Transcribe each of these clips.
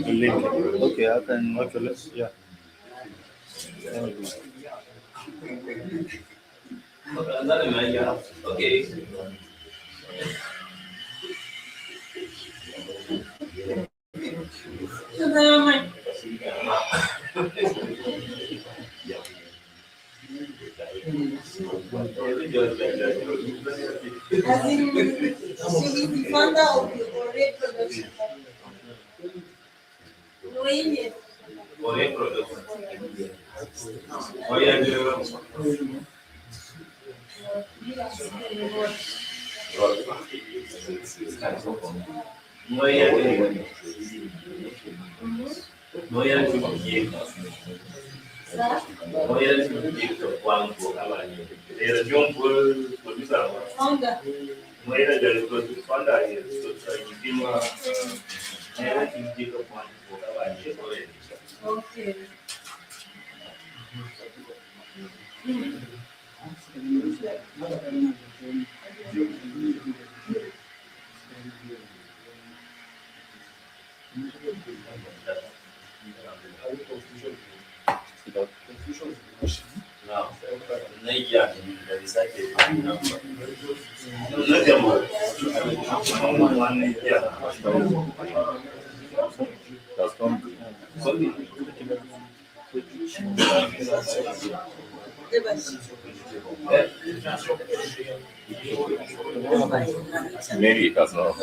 The link. Okay, I can. Okay, let's. Yeah. Okay. As in, she is the founder of the Ore production. Knowing it. Ore production. Oya Okay. Maybe it does not.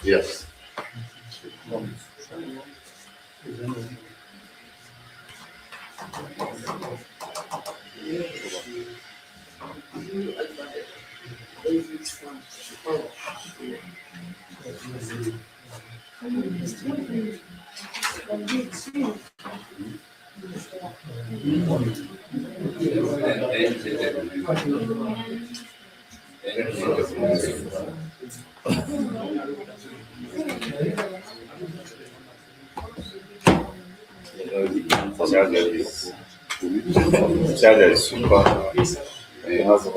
Yes. Charger is super. It has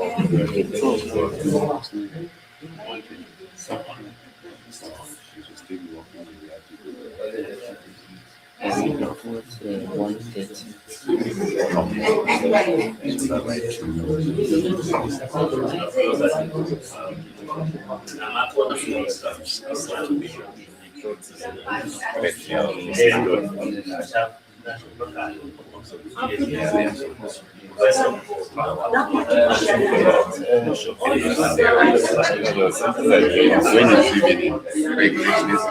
There's something like when you live in regulations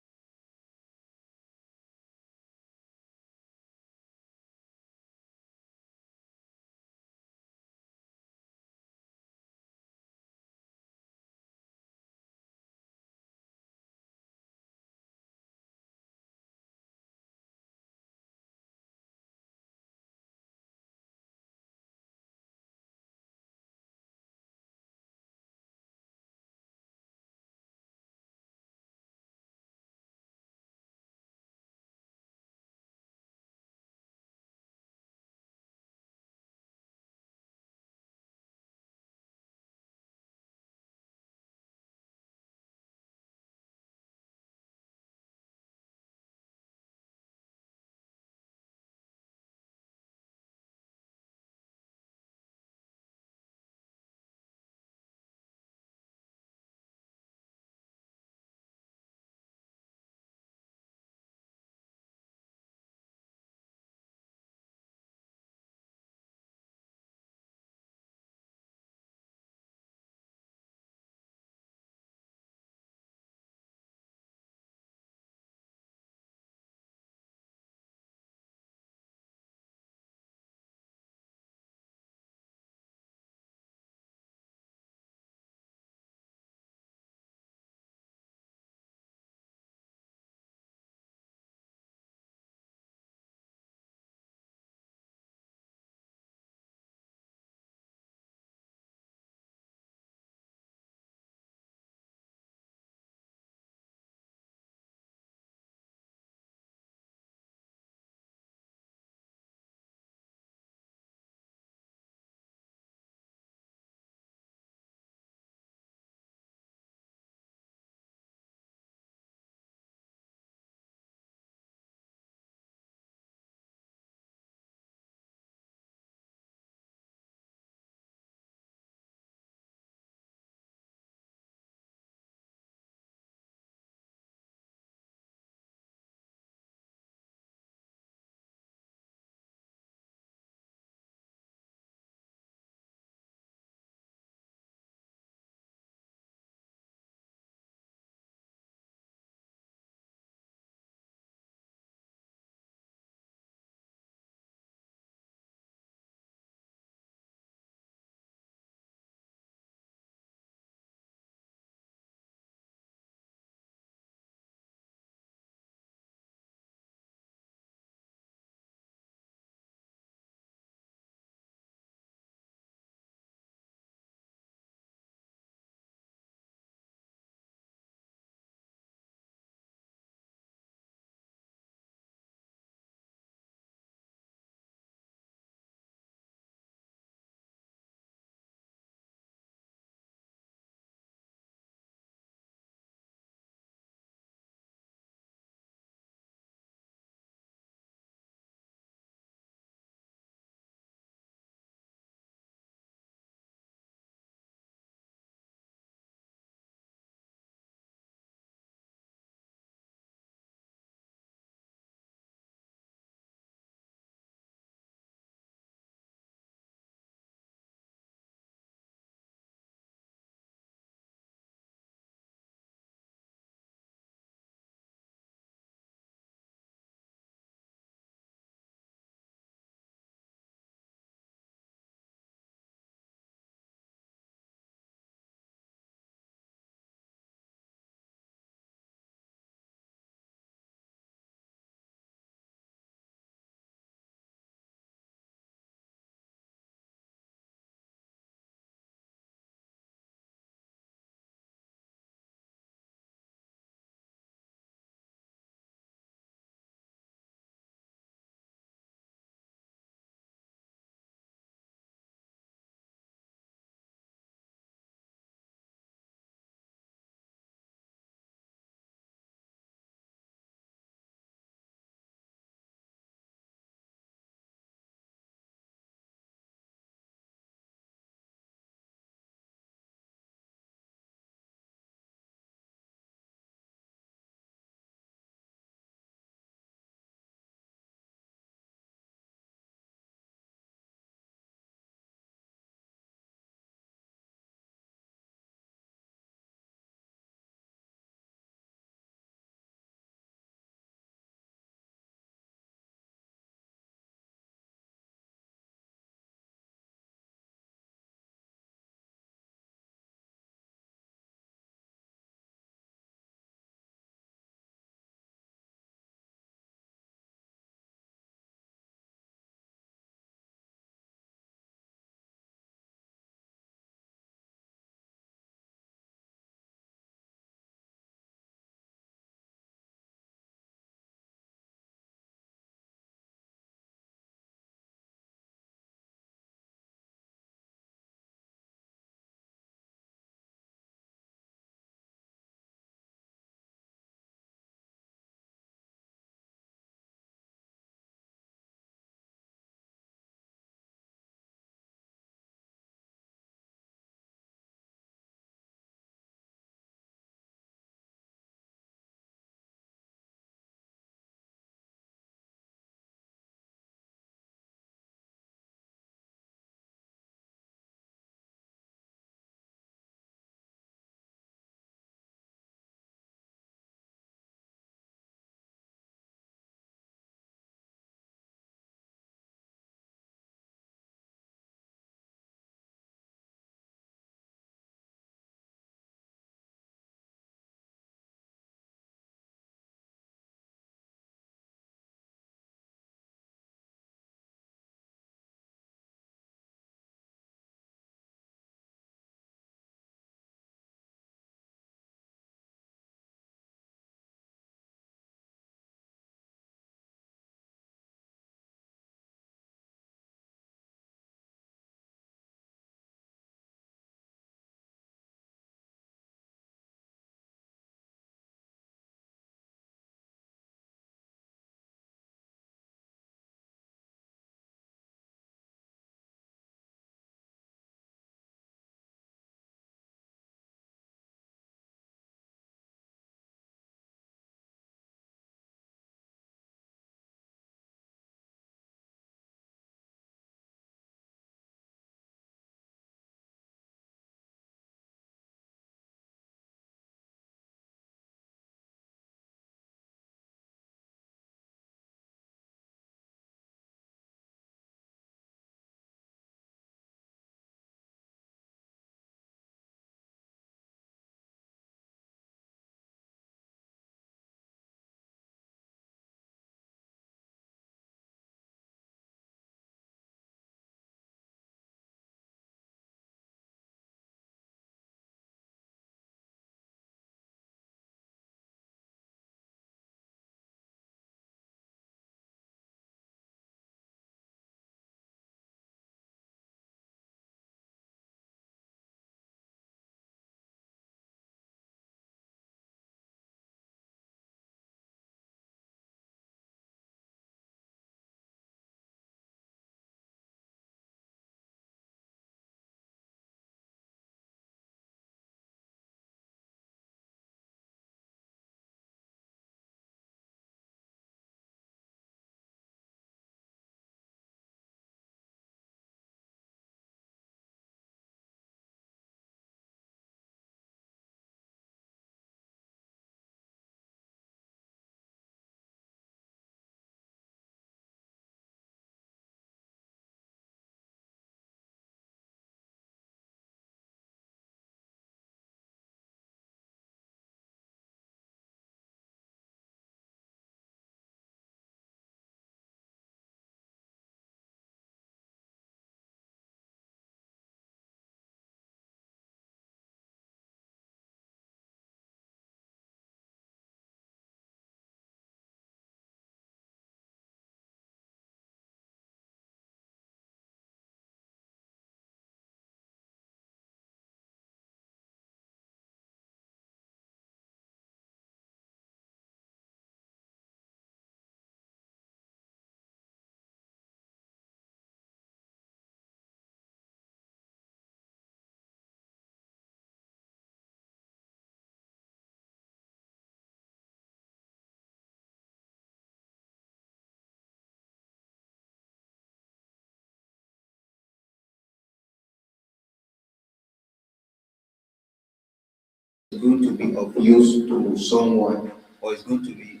going to be of use to someone, or it's going to be,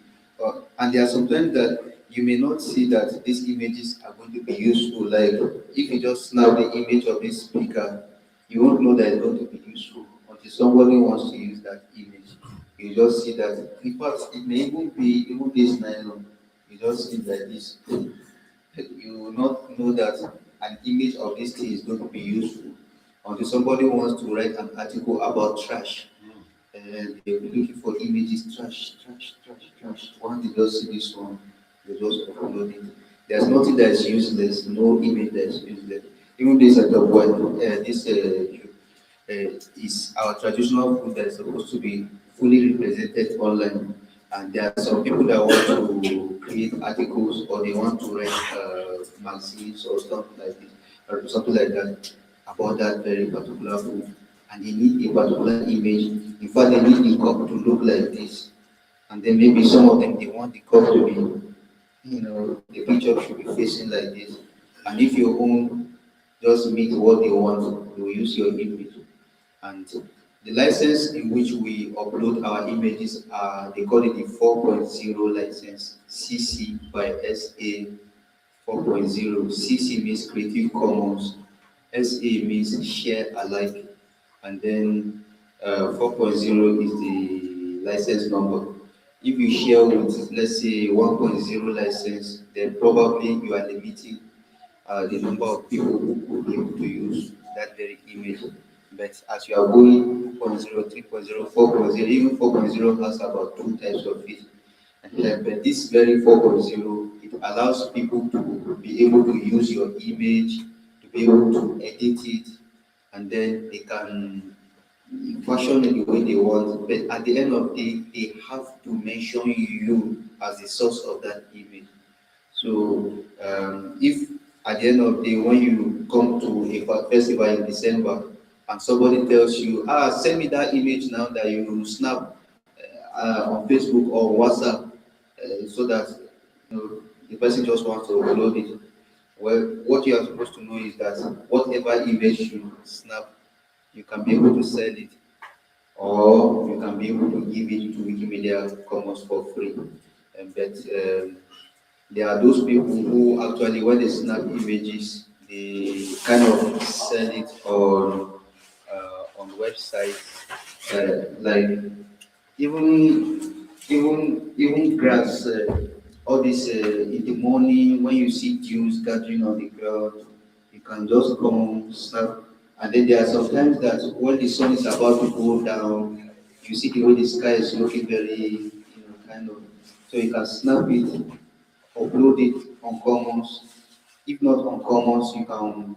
and there are sometimes that you may not see that these images are going to be useful. Like if you just snap the image of this speaker, you won't know that it's going to be useful until somebody wants to use that image. You just see that. In fact, it may even be even this nylon. You just see like this. You will not know that an image of this thing is going to be useful until somebody wants to write an article about trash. And they'll be looking for images, trash, trash, trash, trash. Once they just see this one, they just upload it. There's nothing that is useless, no image that is useless. Even this at the one, this is our traditional food that is supposed to be fully represented online. And there are some people that want to create articles or they want to write magazines or something like this, or something like that about that very particular food. And they need a particular image. In fact, they need the cup to look like this. And then maybe some of them they want the cup to be, the picture should be facing like this. And if your own just meet what they want, they will use your image. And the license in which we upload our images are, they call it the 4.0 license, CC by SA 4.0. CC means Creative Commons, SA means Share Alike, and then 4.0 is the license number. If you share with, let's say, 1.0 license, then probably you are limiting the number of people who could be able to use that very image. But as you are going 2.0, 3.0, 4.0, even 4.0 has about two types of it. But this very 4.0, it allows people to be able to use your image, to be able to edit it, and then they can fashion it the way they want. But at the end of the day, they have to mention you as the source of that image. So if at the end of the day, when you come to a festival in December and somebody tells you, send me that image now that you snap on Facebook or WhatsApp, so that the person just wants to upload it. Well, what you are supposed to know is that whatever image you snap, you can be able to sell it, or you can be able to give it to Wikimedia Commons for free. But there are those people who actually, when they snap images, they kind of sell it on websites, like even grass. All this in the morning when you see dews gathering on the ground, you can just come snap. And then there are sometimes that when the sun is about to go down, you see the way the sky is looking very, kind of. So you can snap it, upload it on Commons. If not on Commons, you can.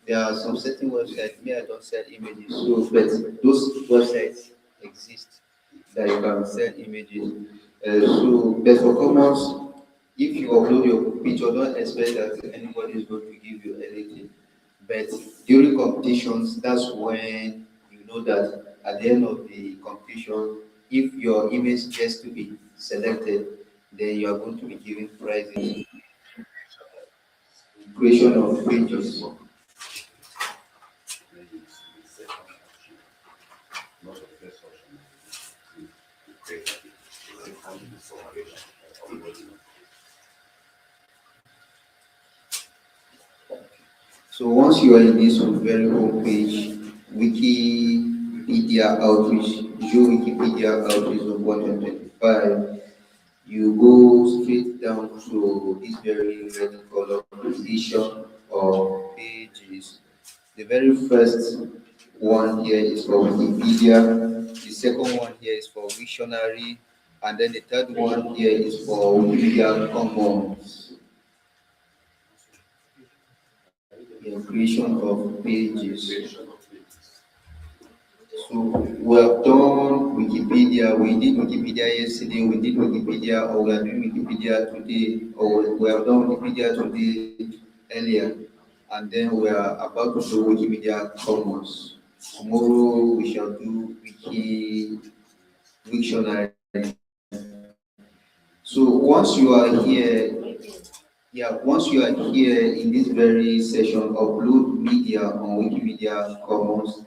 There are some certain websites. Me, I don't sell images, so but those websites exist that you can sell images. But for Commons, if you upload your picture, don't expect that anybody is going to give you anything. But during competitions, that's when you know that at the end of the competition, if your image gets to be selected, then you are going to be given prizes. Creation of pages. So once you are in this very homepage, Wikipedia outreach, Jju Wikipedia outreach of 125, you go straight down to this very red color position of pages. The very first one here is for Wikipedia, the second one here is for Wiktionary, and then the third one here is for Wikimedia Commons. The creation of pages. So we have done Wikipedia, we did Wikipedia yesterday, we did Wikipedia, or we are doing Wikipedia today, or we have done Wikipedia today earlier, and then we are about to do Wikimedia Commons. Tomorrow we shall do Wiktionary. So once you are here, once you are here in this very session, upload media on Wikimedia Commons,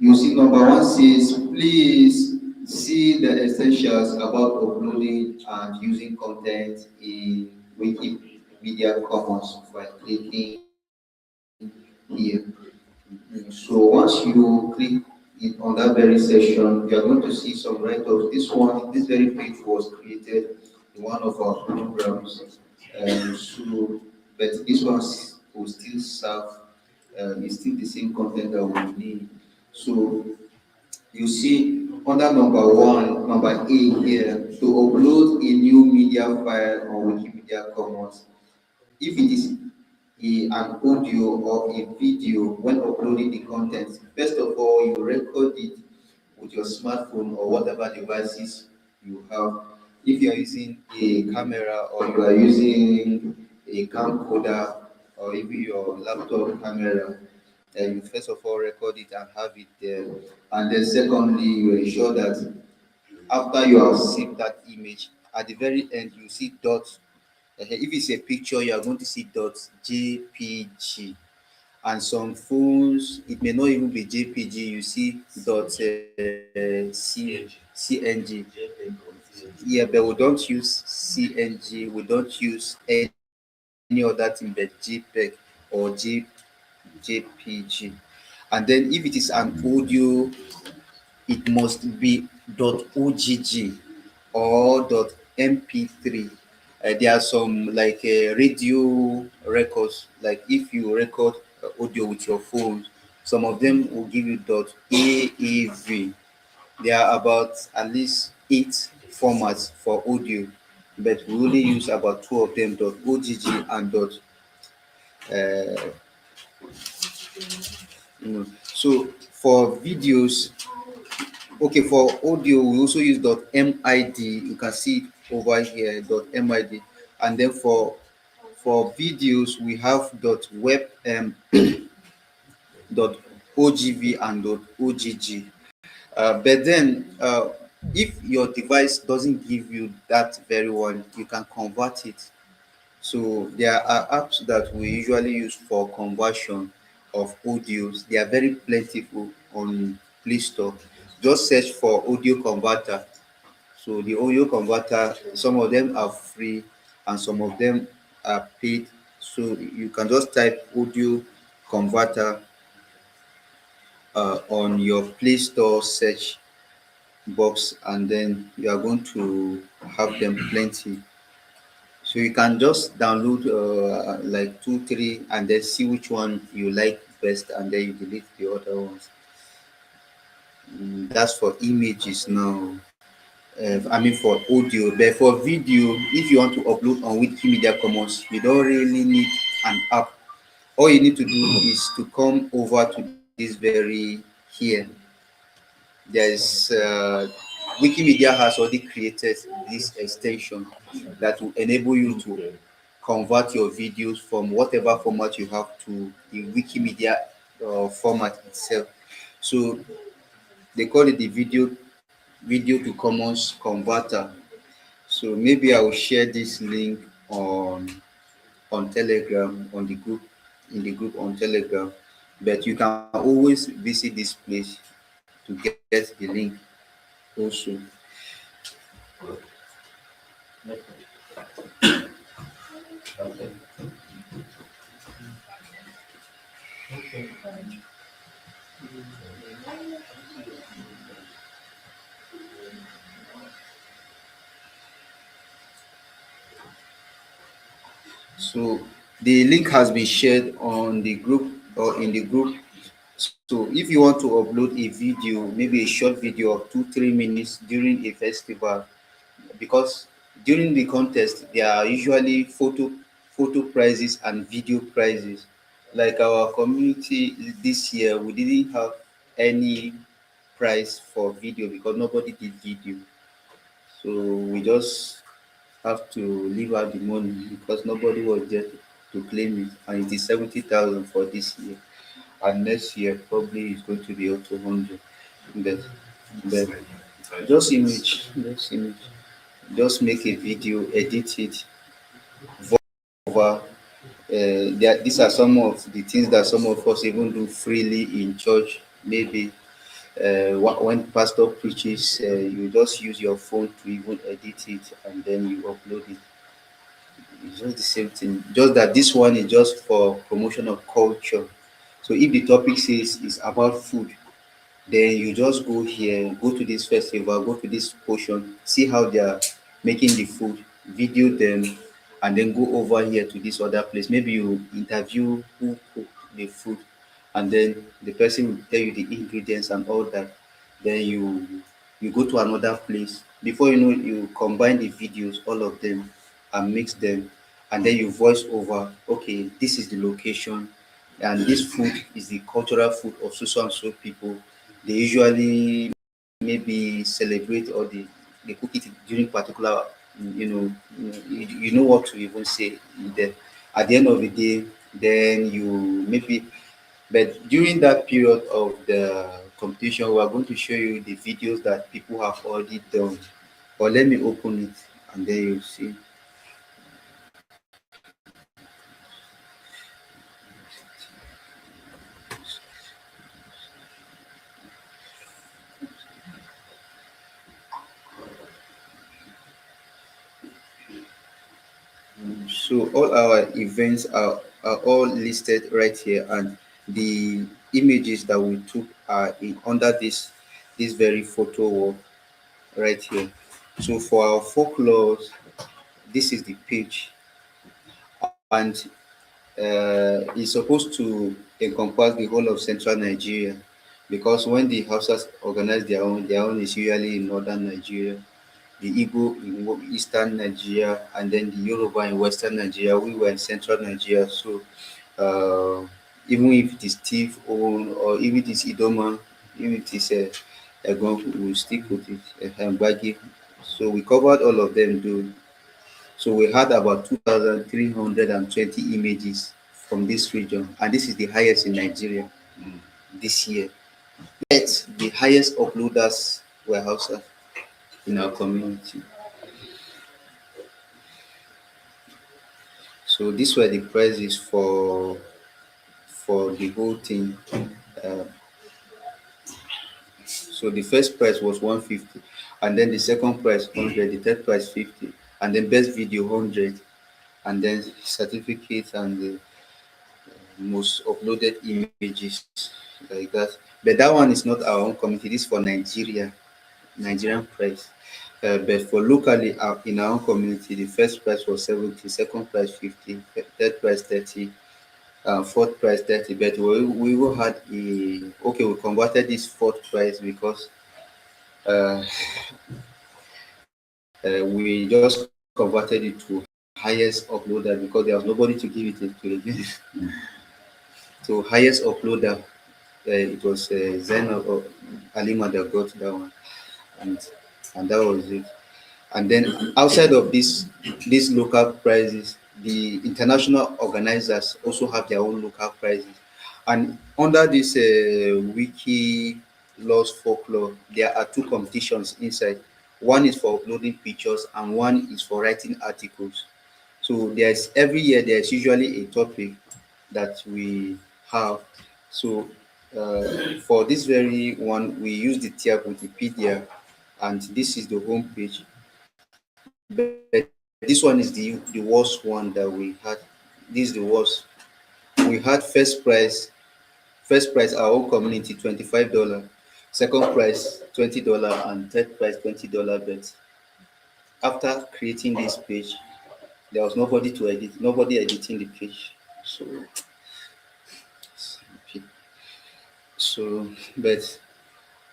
You see, number one says, please see the essentials about uploading and using content in Wikimedia Commons by clicking here. So once you click it on that very section, you are going to see some write-ups. This very page was created in one of our programs. But this one will still serve, it's still the same content that we need. So you see under number one, number A here, to upload a new media file on Wikimedia Commons. If it is an audio or a video, when uploading the content, first of all, you record it with your smartphone or whatever devices you have. If you are using a camera or you are using a camcorder or even your laptop camera, you first of all record it and have it there. And then secondly, you ensure that after you have saved that image, at the very end you see dots. If it's a picture, you are going to see dots JPG. And some phones, it may not even be JPG, you see dots CNG. Yeah, but we don't use CNG, we don't use any other thing but JPEG or JPG. And then if it is an audio, it must be .ogg or .mp3. There are some like radio records, like if you record audio with your phone, some of them will give you .aav. There are about at least 8 formats for audio, but we only use about two of them, .ogg and uh, so for videos. Okay, for audio, we also use .mid. You can see it over here, .mid. And then for videos, we have .web, .ogv and .ogg. But then, if your device doesn't give you that very one, you can convert it. So there are apps that we usually use for conversion of audios. They are very plentiful on Play Store. Just search for audio converter. So the audio converter, some of them are free and some of them are paid. So you can just type audio converter on your Play Store search box, and then you are going to have them plenty. So you can just download like two, three, and then see which one you like best, and then you delete the other ones. That's for images now. I mean for audio, but for video, if you want to upload on Wikimedia Commons, you don't really need an app. All you need to do is to come over to this very here. There's Wikimedia has already created this extension that will enable you to convert your videos from whatever format you have to the Wikimedia format itself. So they call it the video to commons converter. So maybe I will share this link on Telegram, on the group, in the group on Telegram. But you can always visit this place to get the link also. So the link has been shared on the group or in the group. So if you want to upload a video, maybe a short video of 2 3 minutes during a festival, because during the contest there are usually photo prizes and video prizes. Like our community this year, we didn't have any prize for video because nobody did video. So we just have to leave out the money because nobody was there to claim it, and it is 70,000 for this year. And next year probably it's going to be up to 100. But, but just make a video, edit it, over. These are some of the things that some of us even do freely in church, maybe. when pastor preaches, you just use your phone to even edit it and then you upload it. It's just the same thing. Just that this one is just for promotion of culture. So if the topic says is about food, then you just go here, go to this festival, go to this portion, see how they are making the food, video them, and then go over here to this other place. Maybe you interview who cooked the food, and then the person will tell you the ingredients and all that. Then you go to another place. Before you know it, you combine the videos, all of them, and mix them, and then you voice over. Okay, this is the location, and this food is the cultural food of so and so people. They usually maybe celebrate or they cook it during particular, you know what to even say there. At the end of the day, then you maybe, but during that period of the competition, we are going to show you the videos that people have already done. But let me open it and then you see. So all our events are all listed right here, and the images that we took are under this very photo wall right here. So for our folklore, this is the page, and it's supposed to encompass the whole of central Nigeria, because when the Hausas organize their own is usually in northern Nigeria, the Igbo in eastern Nigeria, and then the Yoruba in western Nigeria. We were in central Nigeria, so uh, even if it is Steve own or if it is Idoma, if it is Egon, we will stick with it, Baggy. So we covered all of them, though. So we had about 2,320 images from this region, and this is the highest in Nigeria this year. Yet the highest uploaders were Hausa in our community. So these were the prices for the whole thing. Uh, so the first prize was 150, and then the second prize 100, the third prize 50, and then best video 100, and then certificates and the most uploaded images like that. But that one is not our own community. This is for Nigeria, Nigerian prize. But for locally in our own community, the first prize was 70, second prize 50, third prize 30, fourth prize 30. But we will had we converted this fourth prize because uh, we just converted it to highest uploader because there was nobody to give it to again. So highest uploader, it was Zen or Alima that got that one, and that was it. And then outside of these local prizes, the international organizers also have their own local prizes. And under this wiki lost folklore, there are two competitions inside. One is for uploading pictures and one is for writing articles. So there's every year there's usually a topic that we have. So for this very one, we use the Tyap Wikipedia, and this is the home page. But this one is the worst one that we had. This is the worst. We had first prize our own community $25, second prize $20, and third prize $20. But after creating this page, there was nobody to edit, nobody editing the page. So but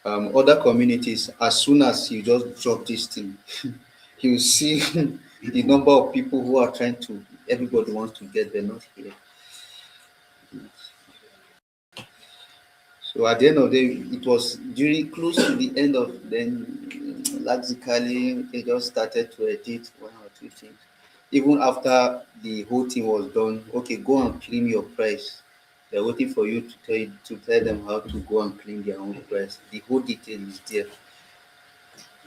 other communities, as soon as you just drop this thing, you see the number of people who are trying to, everybody wants to get there, not here. So at the end of the day, it was during close to the end of then logically they just started to edit one or two things. Even after the whole thing was done, okay, go and claim your price. They're waiting for you to tell them how to go and claim their own price. The whole detail is there.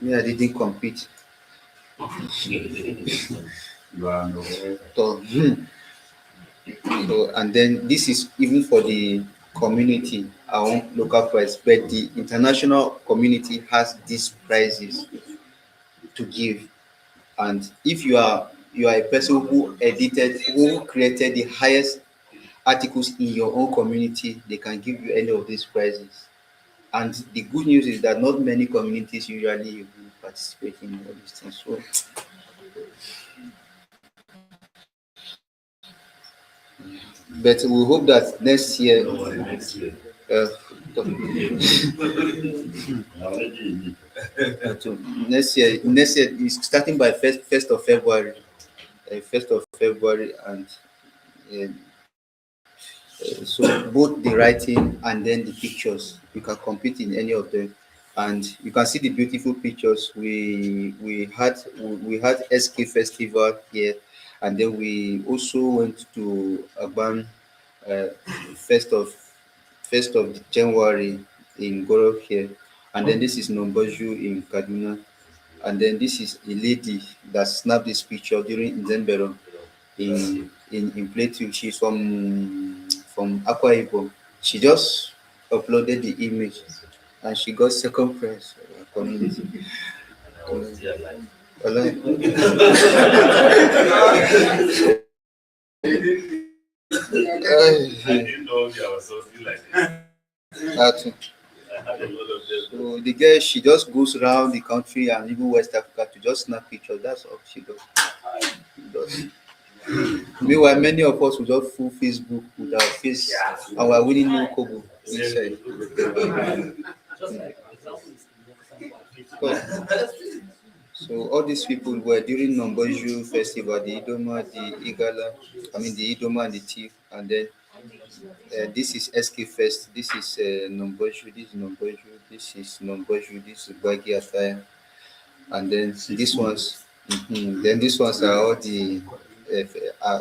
Me, I didn't compete. So, so and then this is even for the community our own local prize, but the international community has these prizes to give. And if you are a person who created the highest articles in your own community, they can give you any of these prizes. And the good news is that not many communities usually will participate in all these things. So, but we hope that next year, uh, next year is starting by first of February, 1st of February, and uh, so both the writing and then the pictures, you can compete in any of them, and you can see the beautiful pictures. We had SK Festival here, and then we also went to Aban, uh, first of January in Goro here, and then this is Nombaju in Kaduna, and then this is a lady that snapped this picture during Nzembero in Plateau. She's from Akwa Ibom. She just uploaded the image and she got second prize for her community. Wallahi. I didn't know there was something like this. That- I had a lot of them. So the girl, she just goes around the country and even West Africa to just snap pictures. That's all she does. Meanwhile, many of us will just full Facebook with our face and we're winning no kobo inside. So all these people were during Nombaju festival, the Idoma, the Igala, the Idoma and the Thief, and then this is SK Fest, this is Nombaju, this is Nombaju, this is Nombaju, this is Bagi Attire, and then these ones, then these ones are all the.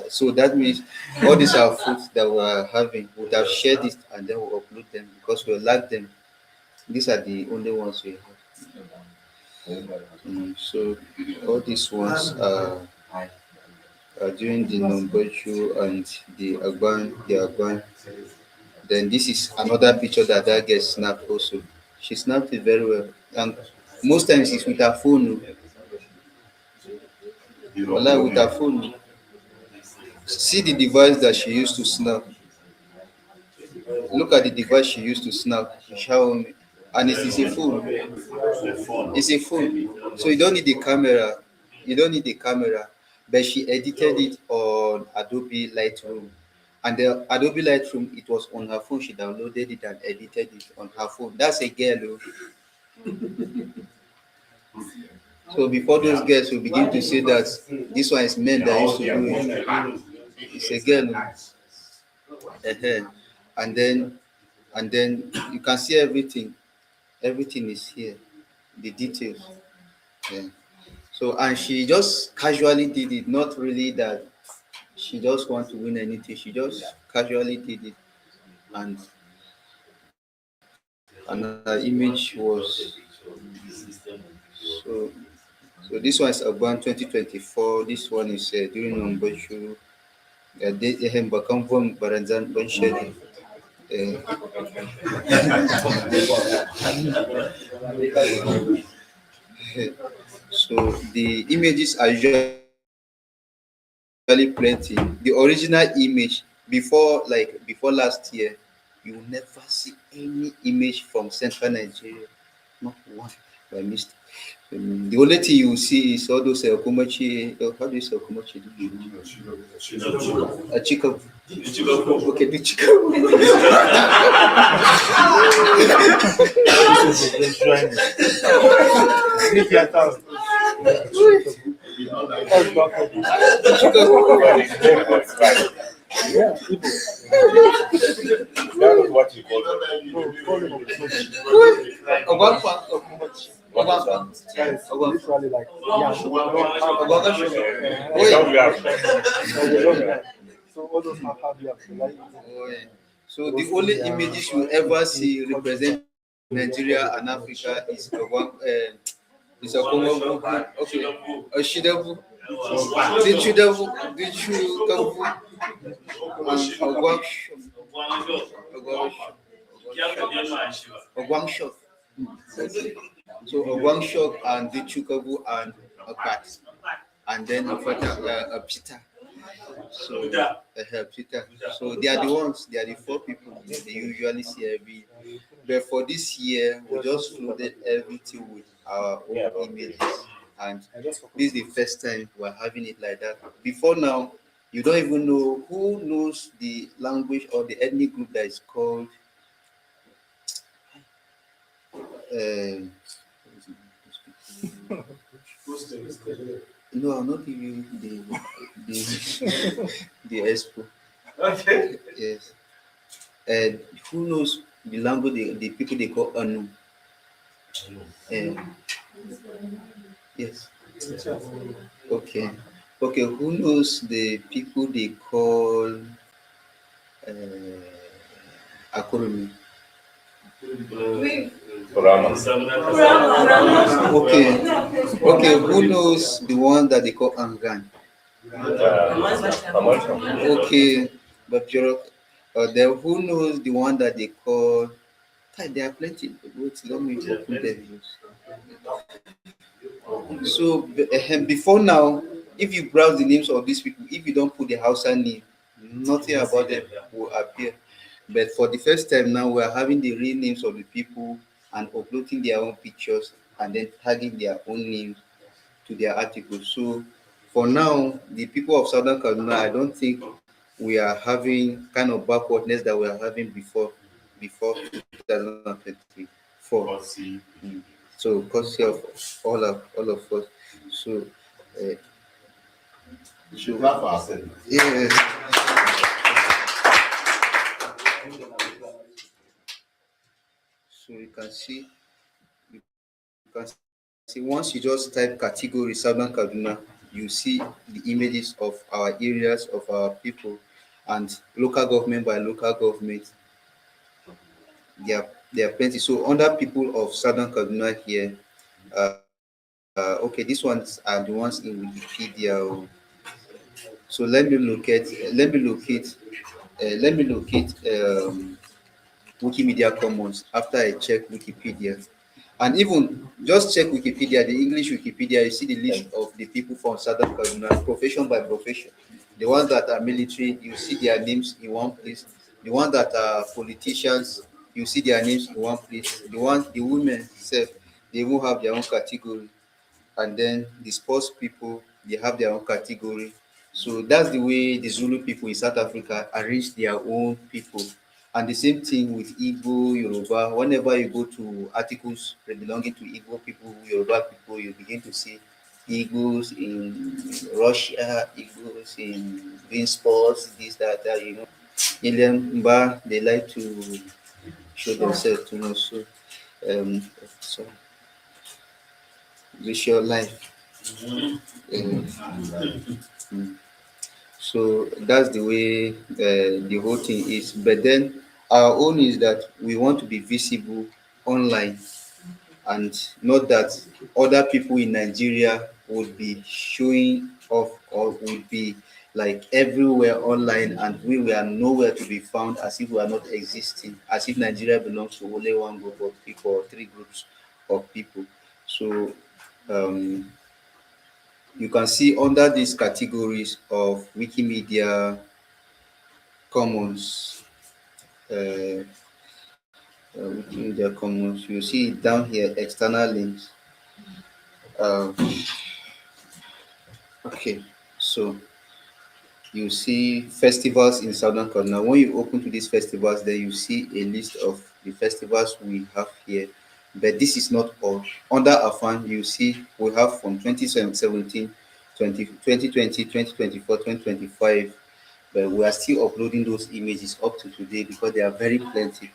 So that means all these are foods that we are having. We would have shared it and then we'll upload them because we like them. These are the only ones we have. So all these ones are during the Nombaju and the Agban. Then this is another picture that girl snapped also. She snapped it very well. And most times it's with her phone. Wallahi, with her phone. See the device that she used to snap. Look at the device she used to snap. Xiaomi. And it is a phone. It's a phone. So you don't need the camera. You don't need the camera. But she edited it on Adobe Lightroom. And the Adobe Lightroom, it was on her phone. She downloaded it and edited it on her phone. That's a girl. So before those girls will begin to say that this one is men that used to do it, it's a girl. And then you can see everything. Everything is here. The details. Yeah. So and she just casually did it, not really that she just want to win anything. She just casually did it, and her image was so. So this one is Aban 2024. This one is during Nombashu. Dehem Bakamvom Baranzan Banshari. So the images are usually plenty. The original image before last year, you will never see any image from central Nigeria. Not one by mistake. The only thing you will see is all those Okomachi. How do you say Okomachi? A chicken. Okay, the chicken. That was what you called Literally like so all those are like So the only images you ever see represent Nigeria and Africa is a Congo, okay, a Shidavu, the Chidavu, the Chukavu, Ogwangshok. So Ogwangshok and the Chukabu and a cat, and then a Peter. So Peter. So they are the ones. They are the four people they usually see every year. But for this year, we just flooded everything with our own images, and this is the first time we're having it like that. Before now, you don't even know who knows the language or the ethnic group that is called. Uh, no, I'll not give you the expo. Okay. Yes. And who knows the language the people they call Anu? Yes. Okay. Okay. Who knows the people they call Akurumi? Okay. Okay. Who knows the one that they call Angan? Okay. But you're then who knows the one that they call? There are plenty. Wait, let me open them. So before now, if you browse the names of these people, if you don't put the Hausa name, nothing about them will appear. But for the first time now, we are having the real names of the people and uploading their own pictures and then tagging their own names to their articles. So for now, the people of Southern Kaduna, I don't think we are having kind of backwardness that we are having before 2024. So courtesy of all of us. So yeah. So you can see once you just type category Southern Kaduna, you see the images of our areas, of our people, and local government by local government. There are plenty. So under people of Southern Kaduna here, okay, these ones are the ones in Wikipedia. So let me locate Wikimedia Commons after I check Wikipedia. And even just check Wikipedia, the English Wikipedia, you see the list of the people from Southern Kaduna, profession by profession. The ones that are military, you see their names in one place. The ones that are politicians, you see their names in one place. The women self, they will have their own category. And then the sports people, they have their own category. So that's the way the Zulu people in South Africa arrange their own people. And the same thing with Igbo, Yoruba. Whenever you go to articles belonging to Igbo people, Yoruba people, you begin to see Igbos in Russia, Igbos in green sports, this, that, you know. In Mba, they like to show themselves to know. So visual life. So that's the way the whole thing is. But then our own is that we want to be visible online, and not that other people in Nigeria would be showing off or would be like everywhere online, and we were nowhere to be found, as if we are not existing, as if Nigeria belongs to only one group of people or three groups of people. So um, you can see under these categories of Wikimedia Commons, Wikimedia Commons, you see it down here, external links. Uh, okay, so you see festivals in Southern Kaduna. When you open to these festivals, then you see a list of the festivals we have here. But this is not all. Under Afan, you see we have from 2017, 2020, 2024, 2025. But we are still uploading those images up to today because they are very plenty.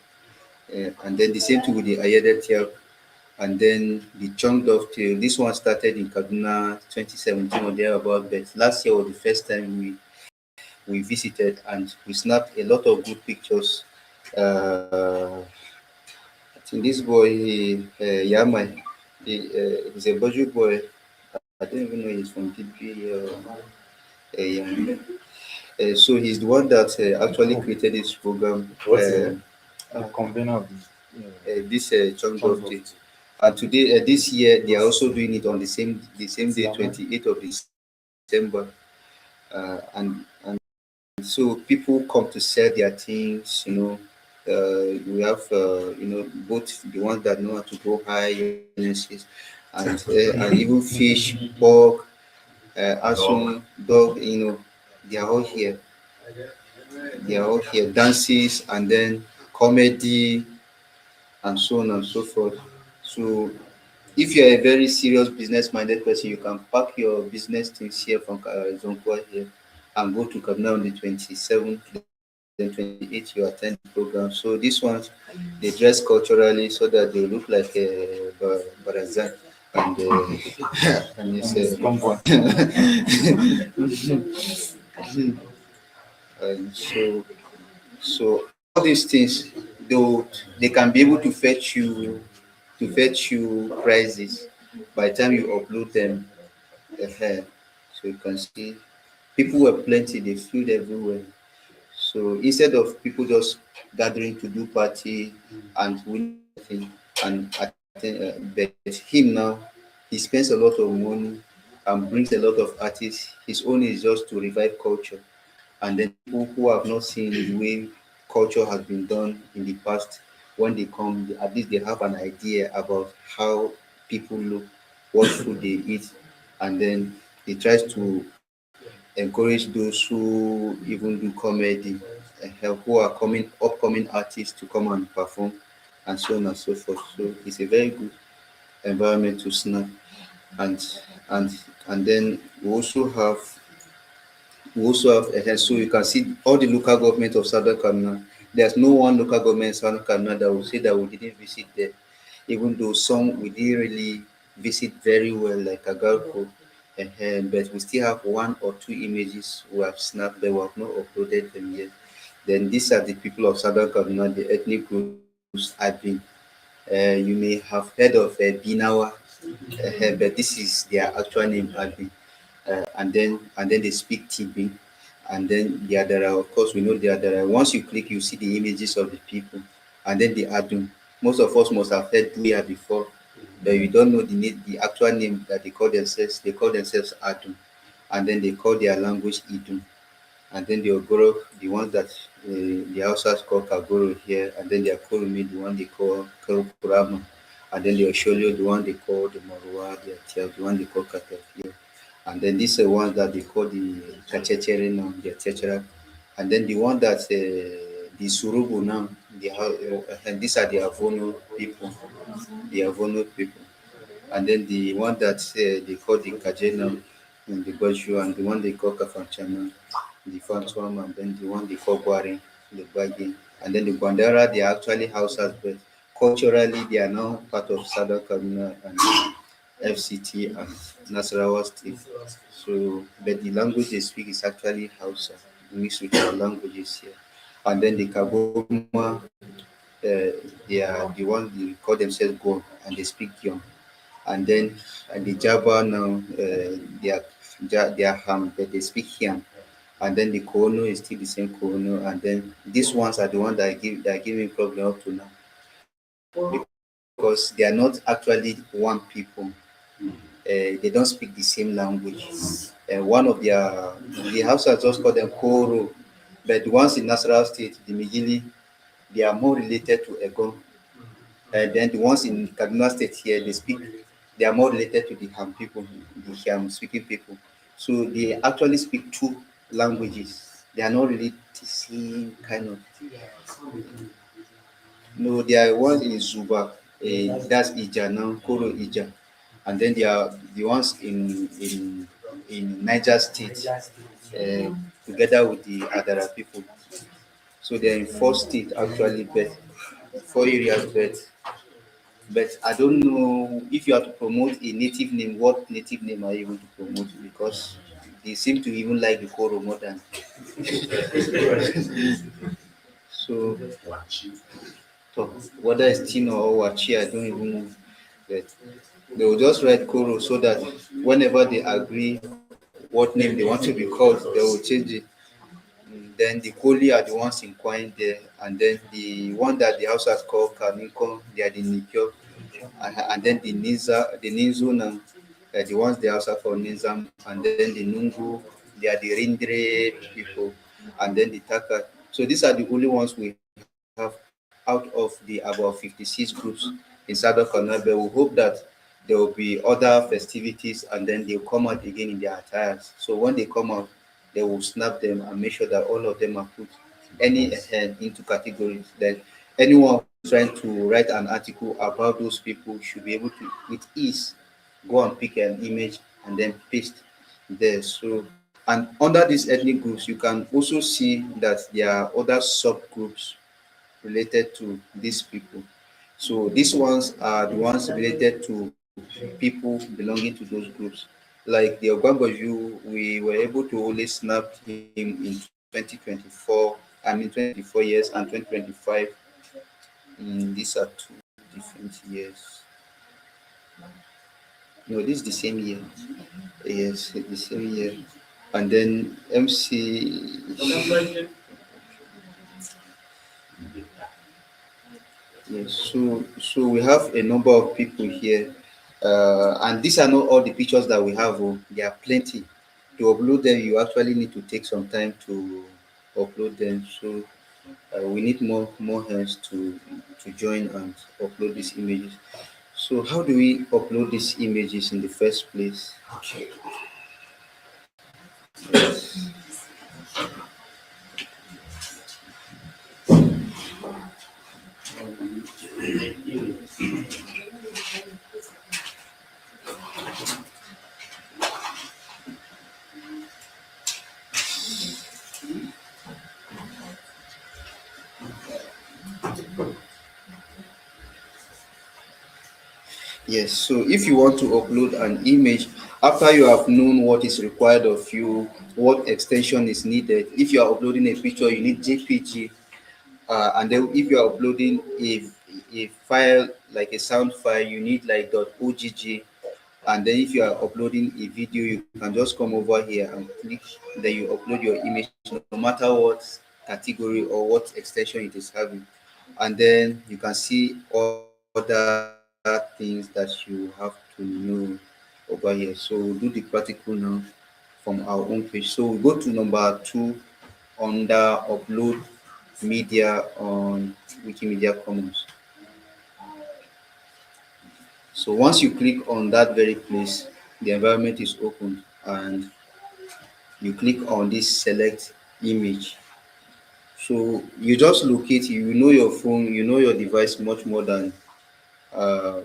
And then the same thing with the Ayede Tyap, and then the Chong Dovetail. This one started in Kaduna 2017 or thereabout, but last year was the first time we visited, and we snapped a lot of good pictures. I think this boy, Yamai, he's a Bajju boy. I don't even know he's from TP. Yeah. So he's the one that actually created this program. The convener of this Chongdorf Day. And today, this year, they are also doing it on the same day, 28th of December. And so people come to sell their things. We have both the ones that know how to go high, and even fish, pork, asun, dog. They are all here. They are all here. Dances and then comedy and so on and so forth. So if you're a very serious business-minded person, you can pack your business things here from Zonkwa here and go to Kaduna on the 27th, then 28th, you attend the program. So these ones, they dress culturally so that they look like a barazan. And, and it's and so all these things, though they can be able to fetch you prices by the time you upload them. So you can see people were plenty, they filled everywhere. So instead of people just gathering to do party and winning thing and attend, but him now, he spends a lot of money and brings a lot of artists. His own is just to revive culture, and then people who have not seen the way culture has been done in the past, when they come, at least they have an idea about how people look, what food they eat, and then he tries to encourage those who even do comedy, who are coming upcoming artists to come and perform, and so on and so forth. So it's a very good environment to snap. And and and then we also have so you can see all the local government of Southern Kaduna. There's no one local government in Southern Kaduna that will say that we didn't visit there, even though some we didn't really visit very well, like Agarko. But we still have one or two images we have snapped, but we have not uploaded them yet. Then these are the people of Southern Kaduna, the ethnic groups I've been. You may have heard of Binawa, but this is their actual name, Admin. And then they speak TB, and then the other, of course, we know the other. Once you click, you see the images of the people, and then the Adum. Most of us must have heard Duya before, but you don't know the actual name that they call themselves. They call themselves Adum, and then they call their language Idum. And then the Ogoro, the ones that the Hausas call Kagoro here, and then the Akurumi, the one they call Kurama, and then the Osholio, the one they call the Marua, the Tyap, the one they call Kataf here. And then these are the ones that they call the Kachechere now, the Techera. And then the one that the Surubu now, and these are the Avono people, the Avono people. And then the one that they call the Kajena and the Bajju, and the one they call Kafanchana, the Fantuam, and then the one they call Gwari, the Bagi. And then the Bandara, they are actually houses, but culturally they are now part of Southern Kaduna and FCT and Nasarawa State. So, but the language they speak is actually Hausa, mixed with our languages here. And then the Kagoma, they are the ones they call themselves Go, and they speak Gyong. And then the Java now, they are Ham, but they speak Hiam. And then the Kono is still the same Kono. And then these ones are the ones that are giving problem up to now, because they are not actually one people. They don't speak the same language. One of the Hausas just call them Koro, but the ones in Nasarawa State, the Migili, they are more related to Egon. Then the ones in Kaduna State here, they are more related to the Ham people, the Ham speaking people. So they actually speak two languages. They are not really the same kind of. No, there are ones in Zuba, that's Ija now, Koro Ija. And then there are the ones in Niger State, together with the Adara people. So they're in four states actually, but four areas, but I don't know if you have to promote a native name, what native name are you going to promote? Because they seem to even like the Koro more than so. So whether it's Tino or Wachi, I don't even know. But they will just write Koro so that whenever they agree what name they want to be called, they will change it. Then the Koli are the ones inquiring there, and then the one that the house has called Kaminko, they are the Nikyo, and then the Ninzuna, the ones the house have called Nizam, and then the Nungu, they are the Rindre people, and then the Taka. So these are the only ones we have out of the about 56 groups in Southern Canada. But we hope that there will be other festivities, and then they'll come out again in their attires. So when they come out, they will snap them and make sure that all of them are put any into categories. Then anyone who's trying to write an article about those people should be able to, with ease, go and pick an image and then paste there. So, and under these ethnic groups, you can also see that there are other subgroups related to these people. So these ones are the ones related to people belonging to those groups. Like the Bajju, we were able to only snap him in 2024, I mean 2024 years and 2025. These are two different years. No, this is the same year. Yes, the same year. And then MC. Yes, so we have a number of people here, and these are not all the pictures that we have. Oh, there are plenty. To upload them, you actually need to take some time to upload them. So we need more hands to join and upload these images. So how do we upload these images in the first place? Yes. Yes, so if you want to upload an image, after you have known what is required of you, what extension is needed, if you are uploading a picture, you need JPG, and then if you are uploading a file like a sound file, you need like .ogg, and then if you are uploading a video, you can just come over here and click, then you upload your image, no matter what category or what extension it is having, and then you can see other things that you have to know over here. So we'll do the practical now from our own page. So we go to number 2 under upload media on Wikimedia Commons. So once you click on that very place, the environment is open and you click on this select image. So you just locate, you know your phone, you know your device much more than uh,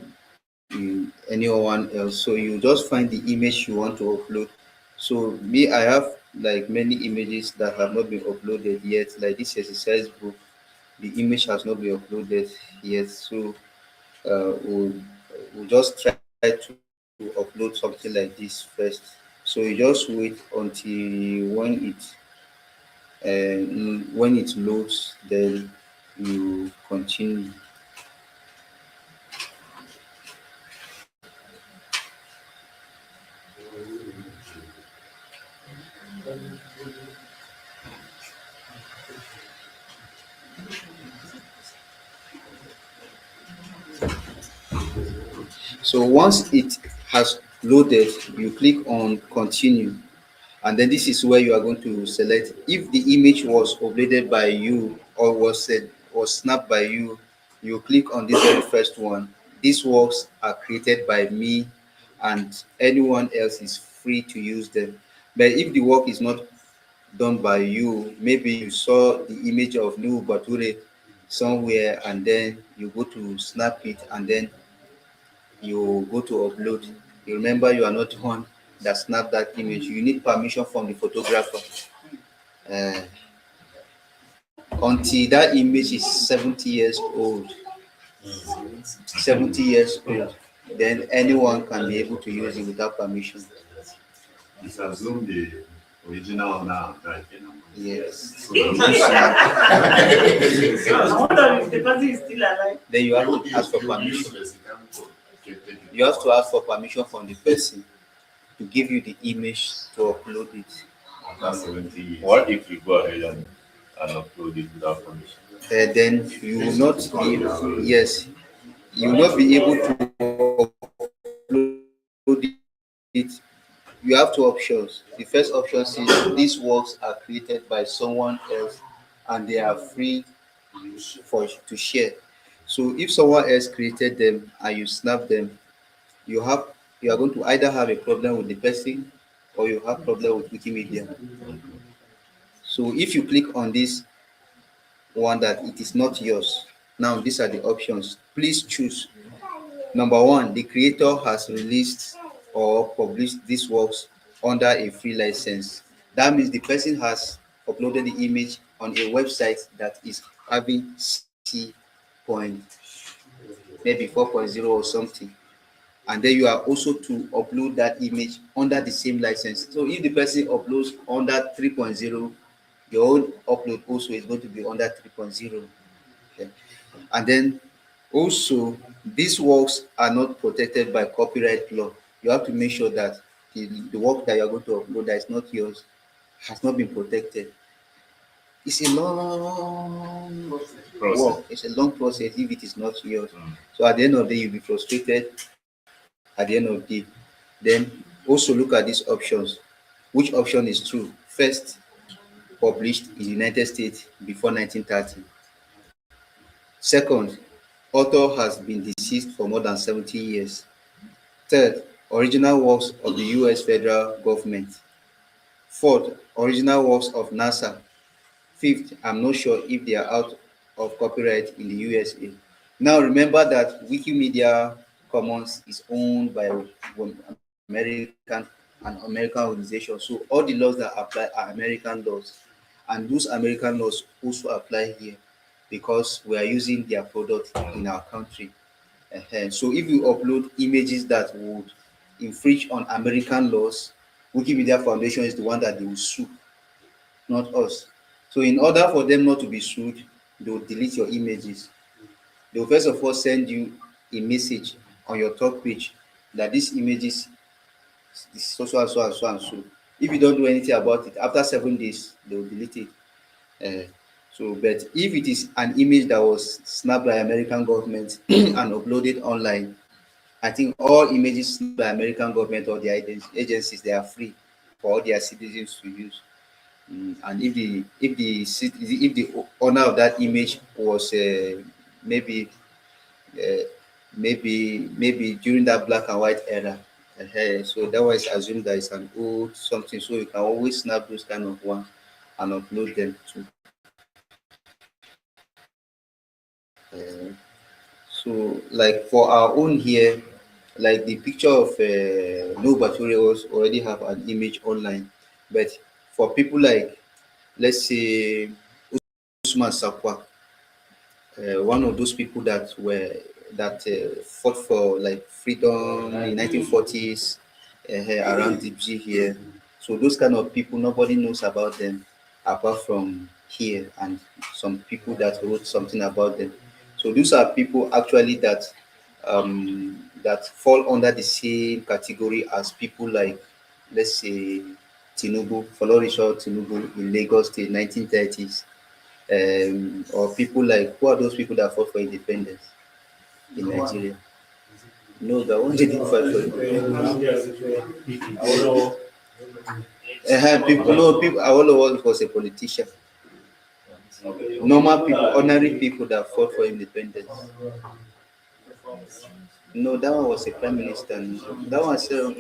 anyone else. So you just find the image you want to upload. So me, I have like many images that have not been uploaded yet, like this exercise book. The image has not been uploaded yet. So we'll just try to upload something like this first. So you just wait until when it loads, then you continue. So once it has loaded, you click on continue, and then this is where you are going to select if the image was uploaded by you or was snapped by you. You click on this very first one. These works are created by me, and anyone else is free to use them. But if the work is not done by you, maybe you saw the image of New Bature somewhere, and then you go to snap it, and then you go to upload. You remember you are not the one that snapped that image. You need permission from the photographer. Uh, until that image is 70 years old. 70 years old. Then anyone can be able to use it without permission. It's assumed the original now, right? Yes. I wonder if the person is still alive. Then you have to ask for permission. You have to ask for permission from the person to give you the image to upload it. After 70 years. What if you go ahead and and upload it without permission. then you will not be, yes, you will not be able to upload it. You have two options. The first option is these works are created by someone else and they are free to share. So if someone else created them and you snap them, you have you are going to either have a problem with the person or you have problem with Wikimedia. So if you click on this one that it is not yours, now these are the options. Please choose. Number one, the creator has released or published these works under a free license. That means the person has uploaded the image on a website that is having C point maybe 4.0 or something. And then you are also to upload that image under the same license. So if the person uploads under 3.0, your own upload also is going to be under 3.0. Okay. And then also, these works are not protected by copyright law. You have to make sure that the work that you're going to upload that is not yours has not been protected. It's a long Process. work. It's a long process if it is not yours. Mm. So at the end of the day, you'll be frustrated at the end of the day. Then also look at these options. Which option is true? First, published in the United States before 1930. Second, author has been deceased for more than 70 years. Third, original works of the US federal government. Fourth, original works of NASA. Fifth, I'm not sure if they are out of copyright in the USA. Now remember that Wikimedia Commons is owned by an American organization. So all the laws that apply are American laws. And those American laws also apply here because we are using their product in our country. So if you upload images that would infringe on American laws, Wikimedia Foundation is the one that they will sue, not us. So in order for them not to be sued, they will delete your images. They will first of all send you a message on your top page that these images is so so and so and so and so. If you don't do anything about it, after 7 days, they will delete it. But if it is an image that was snapped by American government and uploaded online, I think all images snapped by American government or their agencies, they are free for all their citizens to use. And if the owner of that image was maybe uh, maybe during that black and white era, so that was assumed that it's an old something. So you can always snap those kind of ones and upload them to. So like for our own here, like the picture of no materials already have an image online, but for people like let's say Usman Sakwa, one of those people that fought for like freedom in 1940s around Dibji here. So those kind of people, nobody knows about them apart from here and some people that wrote something about them. So those are people actually that fall under the same category as people like let's say Tinubu, Folorisho Tinubu in Lagos State, 1930s, or people like who are those people that fought for independence in Nigeria? No, the ones that didn't fight for independence. People, no, people. Awolowo was a politician. Normal people, ordinary people that fought for independence. No, that one was a prime minister. No. That one said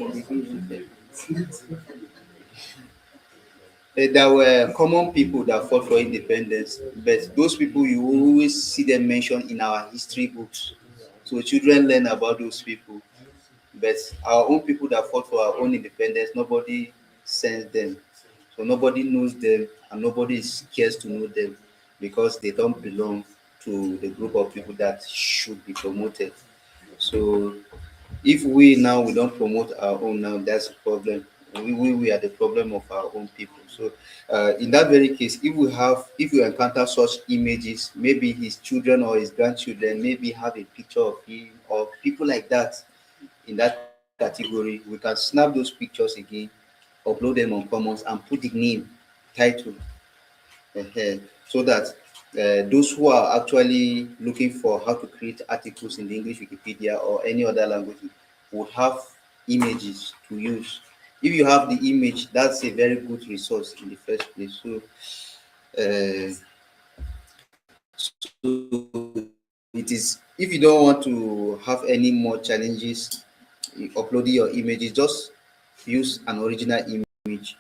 there were common people that fought for independence, but those people you always see them mentioned in our history books. So children learn about those people. But our own people that fought for our own independence, nobody sends them. So nobody knows them and nobody is cares to know them because they don't belong to the group of people that should be promoted. So if we don't promote our own now, that's the problem. We are the problem of our own people. So in that very case, if we encounter such images, maybe his children or his grandchildren maybe have a picture of him or people like that in that category, we can snap those pictures again, upload them on Commons and put the name, title. so that those who are actually looking for how to create articles in the English Wikipedia or any other language would have images to use. If you have the image, that's a very good resource in the first place. Uh, so it is, if you don't want to have any more challenges uploading your images, just use an original image,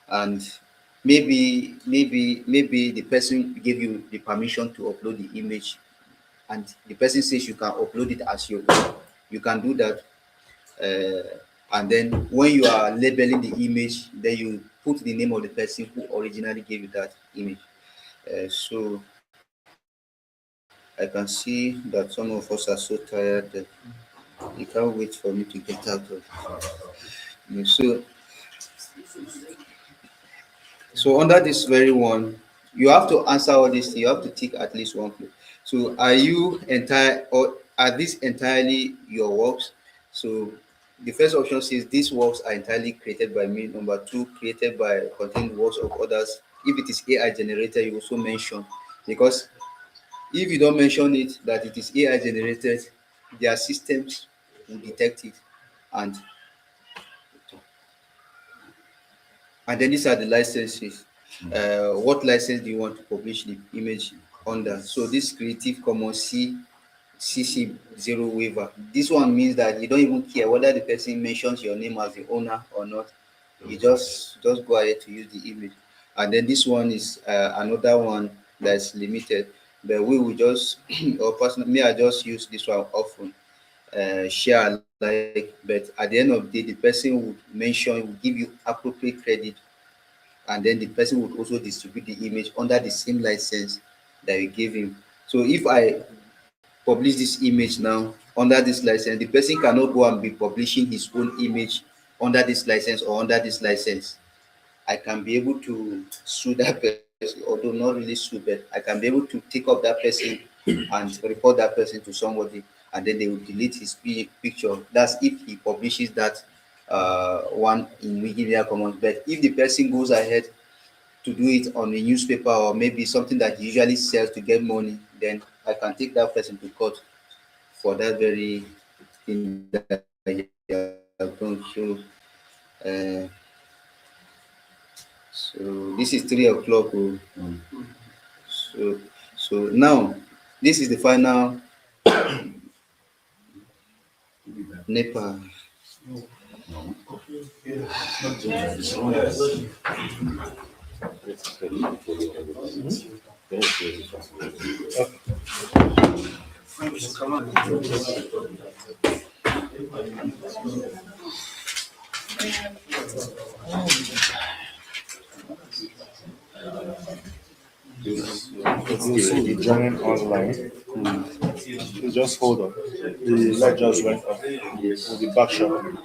and maybe the person gave you the permission to upload the image, and the person says you can upload it as your own. You can do that, and then when you are labeling the image, then you put the name of the person who originally gave you that image. So I can see that some of us are so tired that they can't wait for me to get out of. So So under this very one, you have to answer all this. You have to tick at least one place. So are you entire, or are these entirely your works? So the first option says these works are entirely created by me. Number two, created by contain works of others. If it is AI generated, you also mention, because if you don't mention it that it is AI generated, their systems will detect it, and then these are the licenses. What license do you want to publish the image under? So this Creative Commons CC zero waiver. This one means that you don't even care whether the person mentions your name as the owner or not. You just go ahead to use the image. And then this one is another one that's limited, but we will just or personally, me, I just use this one often. Share alike, but at the end of the day, the person would mention, will give you appropriate credit, and then the person would also distribute the image under the same license that you gave him. So if I publish this image now under this license, the person cannot go and be publishing his own image under this license or under this license. I can be able to sue that person, although not really sue, but I can be able to take up that person and report that person to somebody, and then they will delete his picture. That's if he publishes that one in Wikimedia Commons. But if the person goes ahead to do it on a newspaper or maybe something that he usually sells to get money, then I can take that person to court for that very thing that he has done. Uh, so this is 3 o'clock. Oh. So now this is the final NEPA. You see the joining online. You just hold on. The light just went off. We'll be back shortly.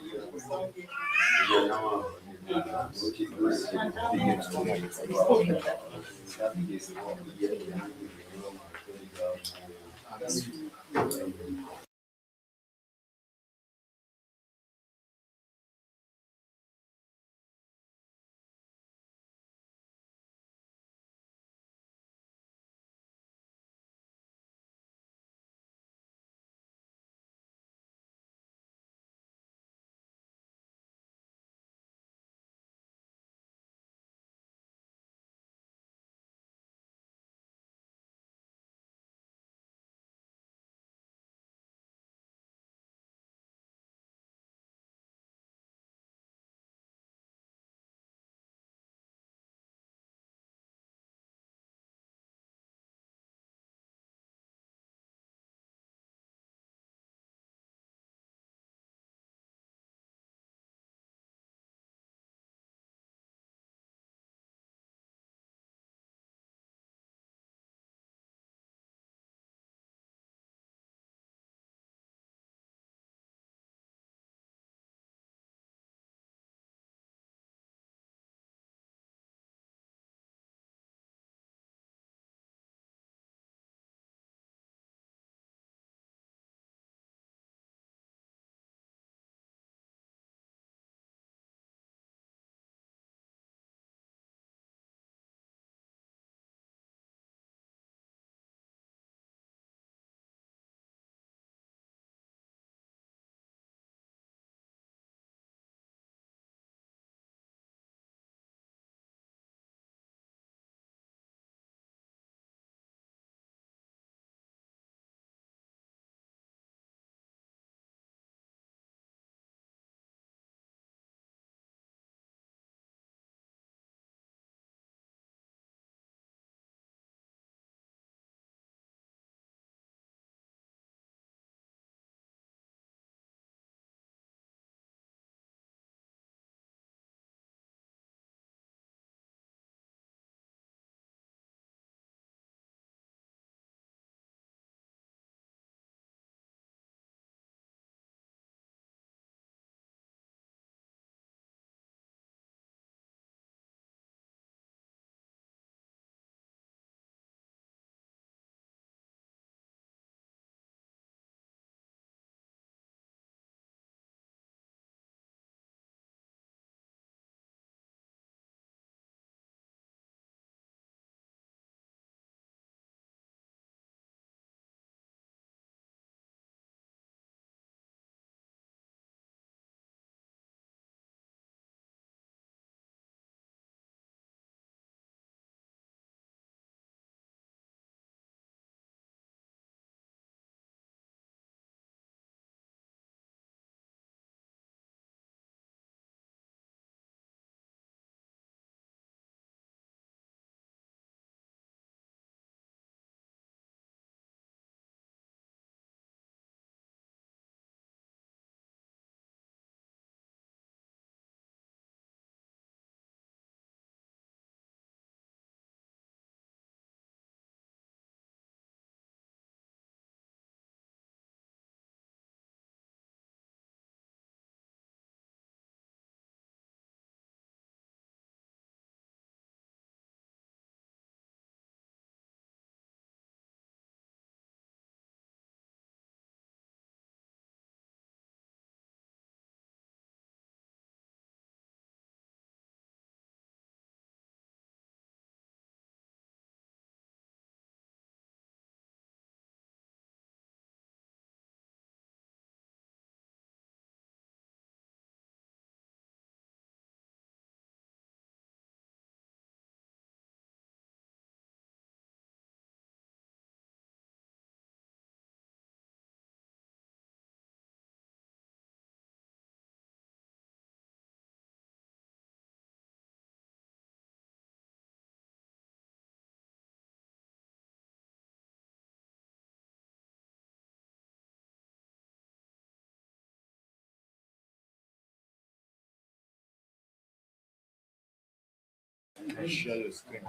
Share your screen.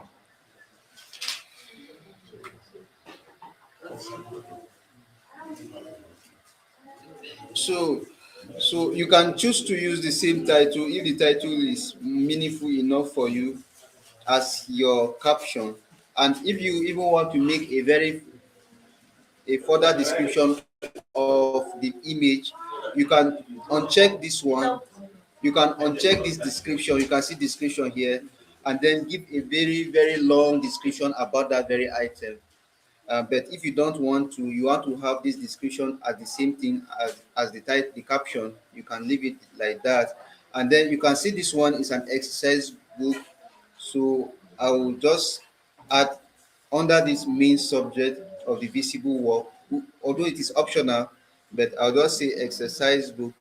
So, so you can choose to use the same title if the title is meaningful enough for you as your caption, and if you even want to make a further description of the image, you can uncheck this one. You can uncheck this description. You can see description here, and then give a very long description about that very item. But if you don't want to, you want to have this description as the same thing as the type, the caption, you can leave it like that. And then you can see this one is an exercise book. So I will just add under this main subject of the visible work, although it is optional, but I'll just say exercise book,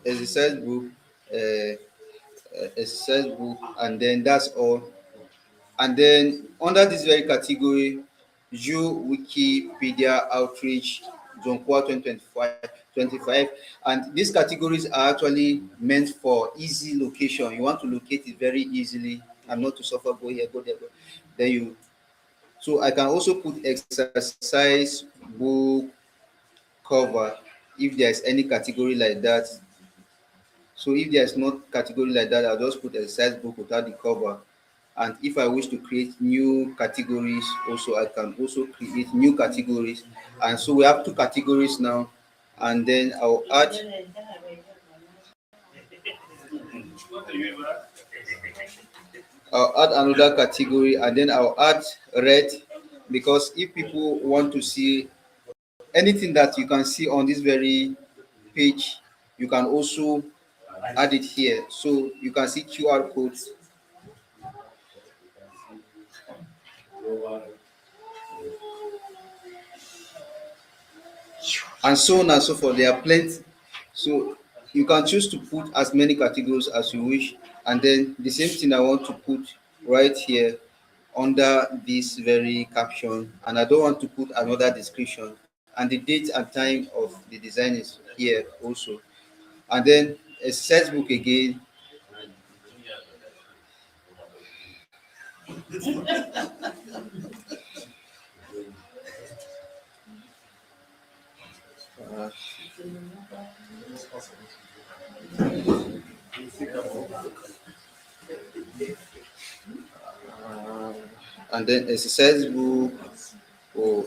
exercise book, uh, exercise book, and then that's all. And then under this very category, Jju Wikipedia Outreach Zonkwa 2025, and these categories are actually meant for easy location. You want to locate it very easily and not to suffer go here, go there, go. Then you, so I can also put exercise book cover if there's any category like that. So if there's not category like that, I'll just put exercise book without the cover. And if I wish to create new categories also, I can also create new categories. And so we have two categories now, and then I'll add another category, and then I'll add red, because if people want to see anything that you can see on this very page, you can also add it here. So you can see QR codes, and so on and so forth. There are plenty. So you can choose to put as many categories as you wish, and then the same thing I want to put right here under this very caption, and I don't want to put another description, and the date and time of the design is here also. And then exercise book again. uh, uh, and then exercise book. Oh,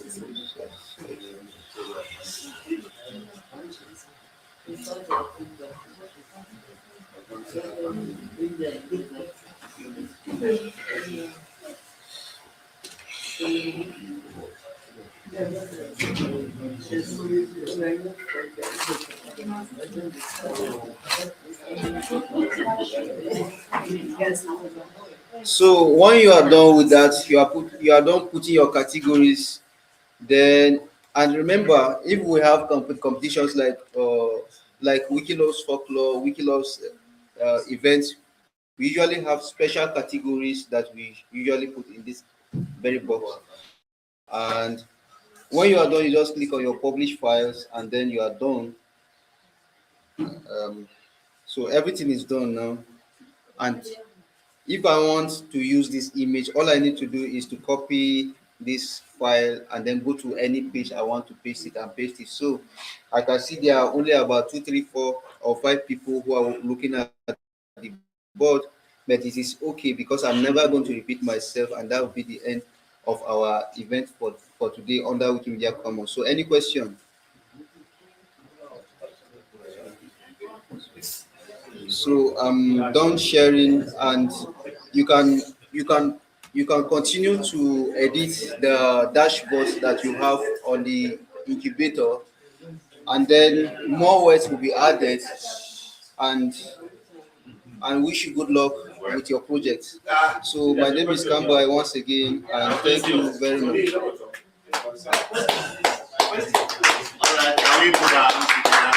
so when you are done with that, you are done putting your categories. Then, and remember, if we have competitions like Wikilove's folklore, Wikilove's events, we usually have special categories that we usually put in this very box. And when you are done, you just click on your publish files, and then you are done. Um, so everything is done now. And if I want to use this image, all I need to do is to copy this file and then go to any page I want to paste it and paste it. So I can see there are only about 2, 3, 4, or 5 people who are looking at the board, but it is okay because I'm never going to repeat myself, and that will be the end of our event for today under Wikimedia Commons. So any question? So I'm done sharing, and you can you can you can continue to edit the dashboards that you have on the incubator, and then more words will be added, and wish you good luck with your project. So my name is Kambai once again, and thank you very much. All right, can we put our hands together?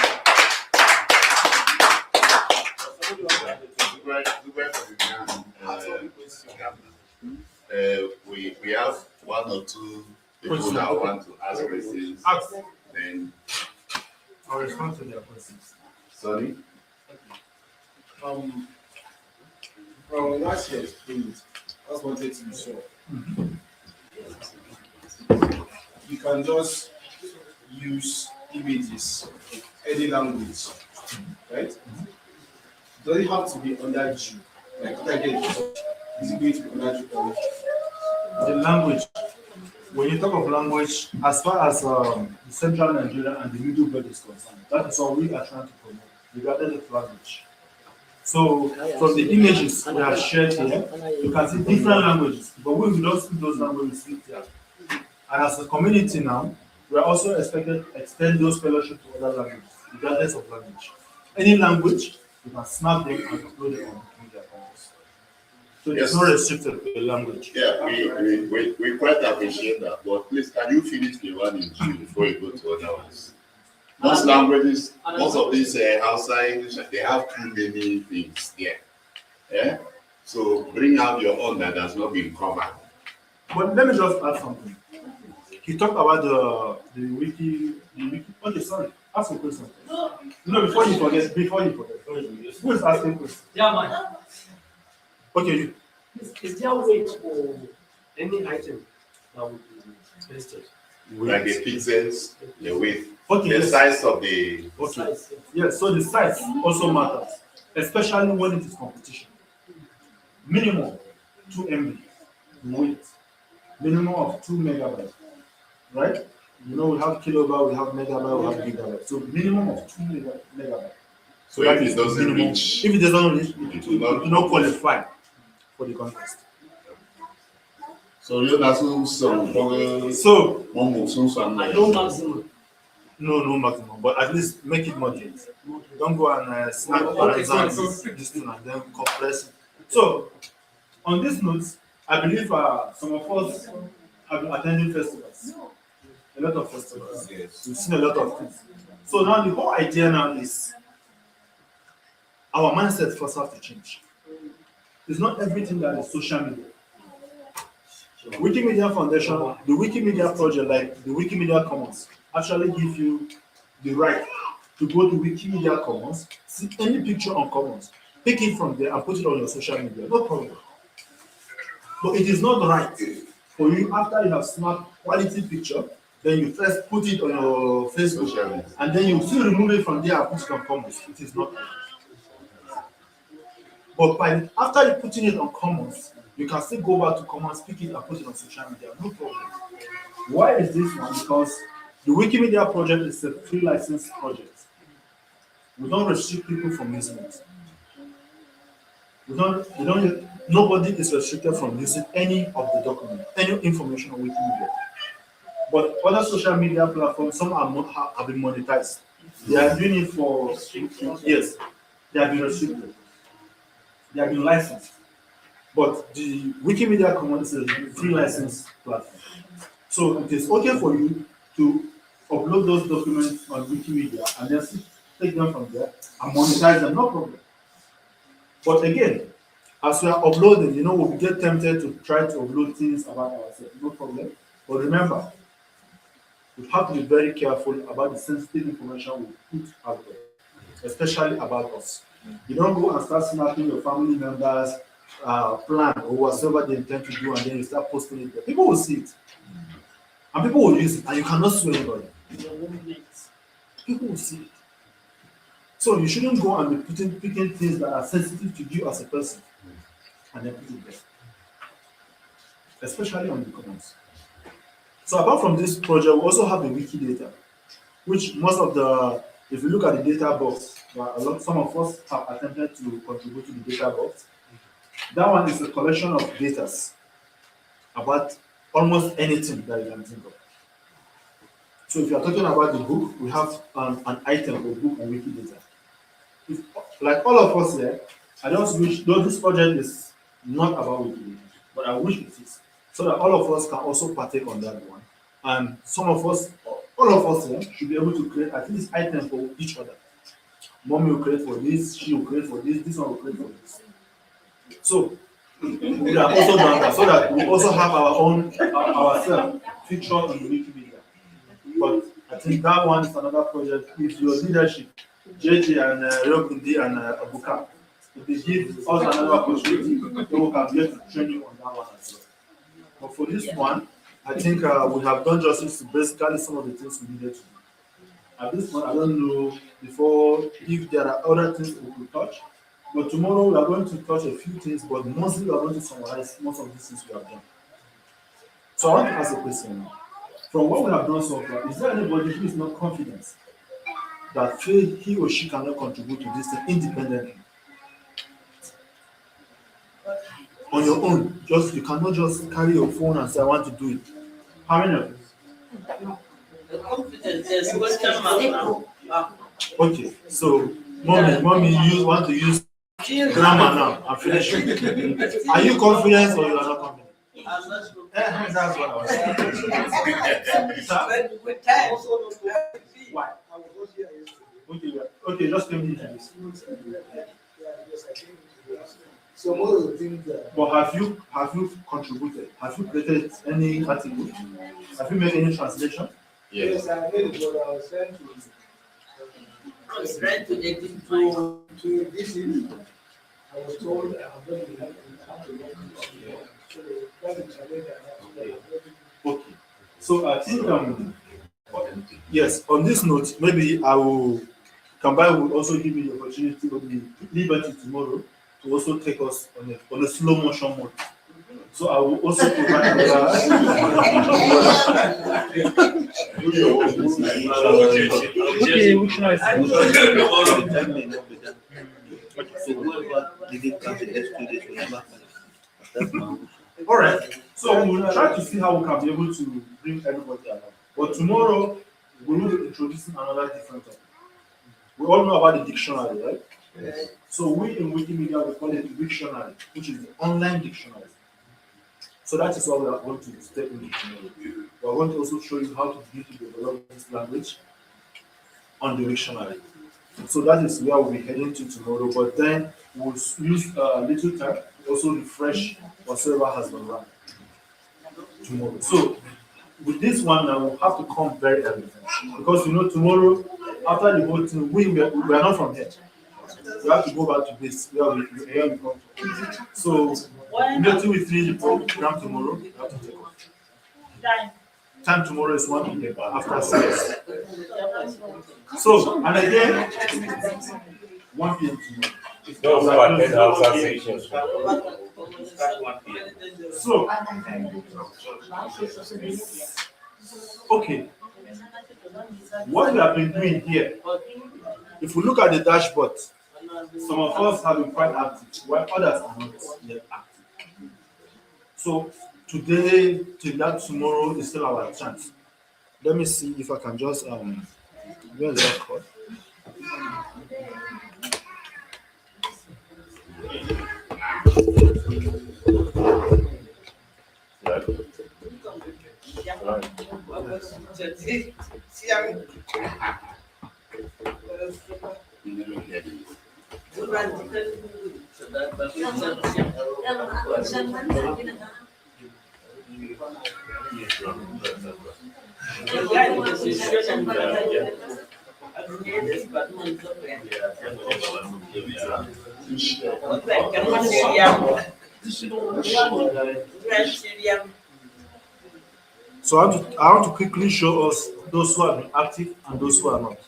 We have one or two people that want to ask questions. Then I'll respond to their questions. sorry. From last year's experience, I just wanted to be sure. You can just use images in any language, right? Does it have to be under Jju? Like, what I get is it going to be under Jju or The language. When you talk of language, as far as the central Nigeria and the middle belt is concerned, that is all we are trying to promote, regardless of language. So, from the images we have shared here, you can see different languages, but we will not speak those languages here. And as a community now, we are also expected to extend those fellowships to other languages, regardless of language. Any language, you can snap them and upload them on Wikimedia accounts. So it's not restricted to the language. Yeah, we quite appreciate that. But please, can you finish the one in June before you go to other ones? Most languages, most of these outside English, they have too many things there. Yeah? So bring out your own that has not been covered. But let me just add something. You talked about the wiki. Okay, sorry. Ask a question. No, before you forget. Who is asking questions? Yeah, man. Okay, you. Is there a weight for any item that would be listed? Like the pixels, the width, Okay, the yes. size of the. Okay. Yes, so the size also matters, especially when it is competition. Minimum 2 MB weight, minimum of 2 megabytes, right? You know, we have kilobyte, we have megabyte, we have gigabyte. So minimum of 2 megabytes. So if it doesn't reach, if it doesn't reach, it it will will not qualify for the contest. so you know some So I know maximum. no maximum, but at least make it moderate. Don't go and snap this thing and then compress it. So on this note, I believe some of us have been attending festivals, a lot of festivals. Yes. We've seen a lot of things. So now the whole idea now is our mindset first have to change. It's not everything that is social media. Wikimedia Foundation, the Wikimedia project, like the Wikimedia Commons, actually give you the right to go to Wikimedia Commons, see any picture on Commons, pick it from there and put it on your social media, no problem. But it is not right for you, after you have snapped quality picture, then you first put it on your Facebook, and then you still remove it from there and put it on Commons. It is not right. But after you putting it on Commons, you can still go back to Commons, pick it and put it on social media, no problem. Why is this one? Because the Wikimedia project is a free license project. We don't restrict people from using it. Nobody is restricted from using any of the document, any information on Wikimedia. But other social media platforms, some have been monetized. They are doing it for years. They have been restricted. They have been licensed. But the Wikimedia Commons is a free license platform. So it is okay for you to upload those documents on Wikimedia and then take them from there and monetize them, no problem. But again, as we are uploading, we get tempted to try to upload things about ourselves, no problem. But remember, we have to be very careful about the sensitive information we put out there, especially about us. You don't go and start snapping your family members' plan or whatever they intend to do, and then you start posting it there. People will see it, and people will use it, and you cannot sue anybody. People will see it. So you shouldn't go and be picking things that are sensitive to you as a person, and then put it there, especially on the comments. So apart from this project, we also have the Wikidata, which if you look at the data box, some of us have attempted to contribute to the data box. That one is a collection of data about almost anything that you can think of. So if you are talking about the book, we have an item for book on Wikidata. Like all of us here, I just wish, though this project is not about Wikimedia, but I wish it is, so that all of us can also partake on that one. And all of us here should be able to create at least items for each other. Mommy will create for this, she will create for this one will create for this. So we have also done that, so that we also have our own ourselves featured on Wikimedia. But I think that one is another project with your leadership, JJ and Rogundi and Abuka. if they give us another opportunity, then we can get to training on that one as well. But for this one, I think we have done justice to basically some of the things we needed to do. At this point, I don't know before if there are other things we could touch. But tomorrow we are going to touch a few things, but mostly we are going to summarize most of these things we have done. So I want to ask a question now. From what we have done so far, is there anybody who is not confident that feel he or she cannot contribute to this thing independently? On your own, just you cannot just carry your phone and say I want to do it. How many of you? The confidence is question mark now. Okay, so mommy, you want to use grammar now. I'm finishing. Are you confident or you are not confident? I'm not sure. That's what I was saying. Sir? But with time, Why? Okay, just tell me this. Some of the things that But have you contributed? Have you created any article? Have you made any translation? yes, I made it, but I was trying I was trying to edit to this is, I was told I have not been able to work. So that's the challenge I have. Okay. So I think yes, on this note, maybe I will Kambai will also give me the opportunity of the liberty tomorrow to also take us on a slow motion mode. So I will also provide Okay, which one is so whoever didn't come the next 2 days will never come. That's my wish. all right. So we'll try to see how we can be able to bring everybody along. But tomorrow we will be introducing another different topic. We all know about the dictionary, right? Yes. So we in Wikimedia we call it Wiktionary, which is the online dictionary. So that is what we are going to step into tomorrow. We are going to also show you how to begin to develop this language on the Wiktionary. So that is where we'll be heading to tomorrow. But then we'll use a little time to also refresh whatsoever has been run tomorrow. So with this one now, we'll have to come very early because tomorrow after the whole thing, we are not from here. We have to go back to this where we come from. So immediately we finish the program tomorrow, we have to take off. Time tomorrow is 1 p.m. after 6. So and again 1 p.m. tomorrow. So okay. What we have been doing here, if we look at the dashboard, some of us have been quite active, while others are not yet active. So today till that tomorrow is still our chance. Let me see if I can just where is that code? So I want to quickly show us those who have been active and those who are not.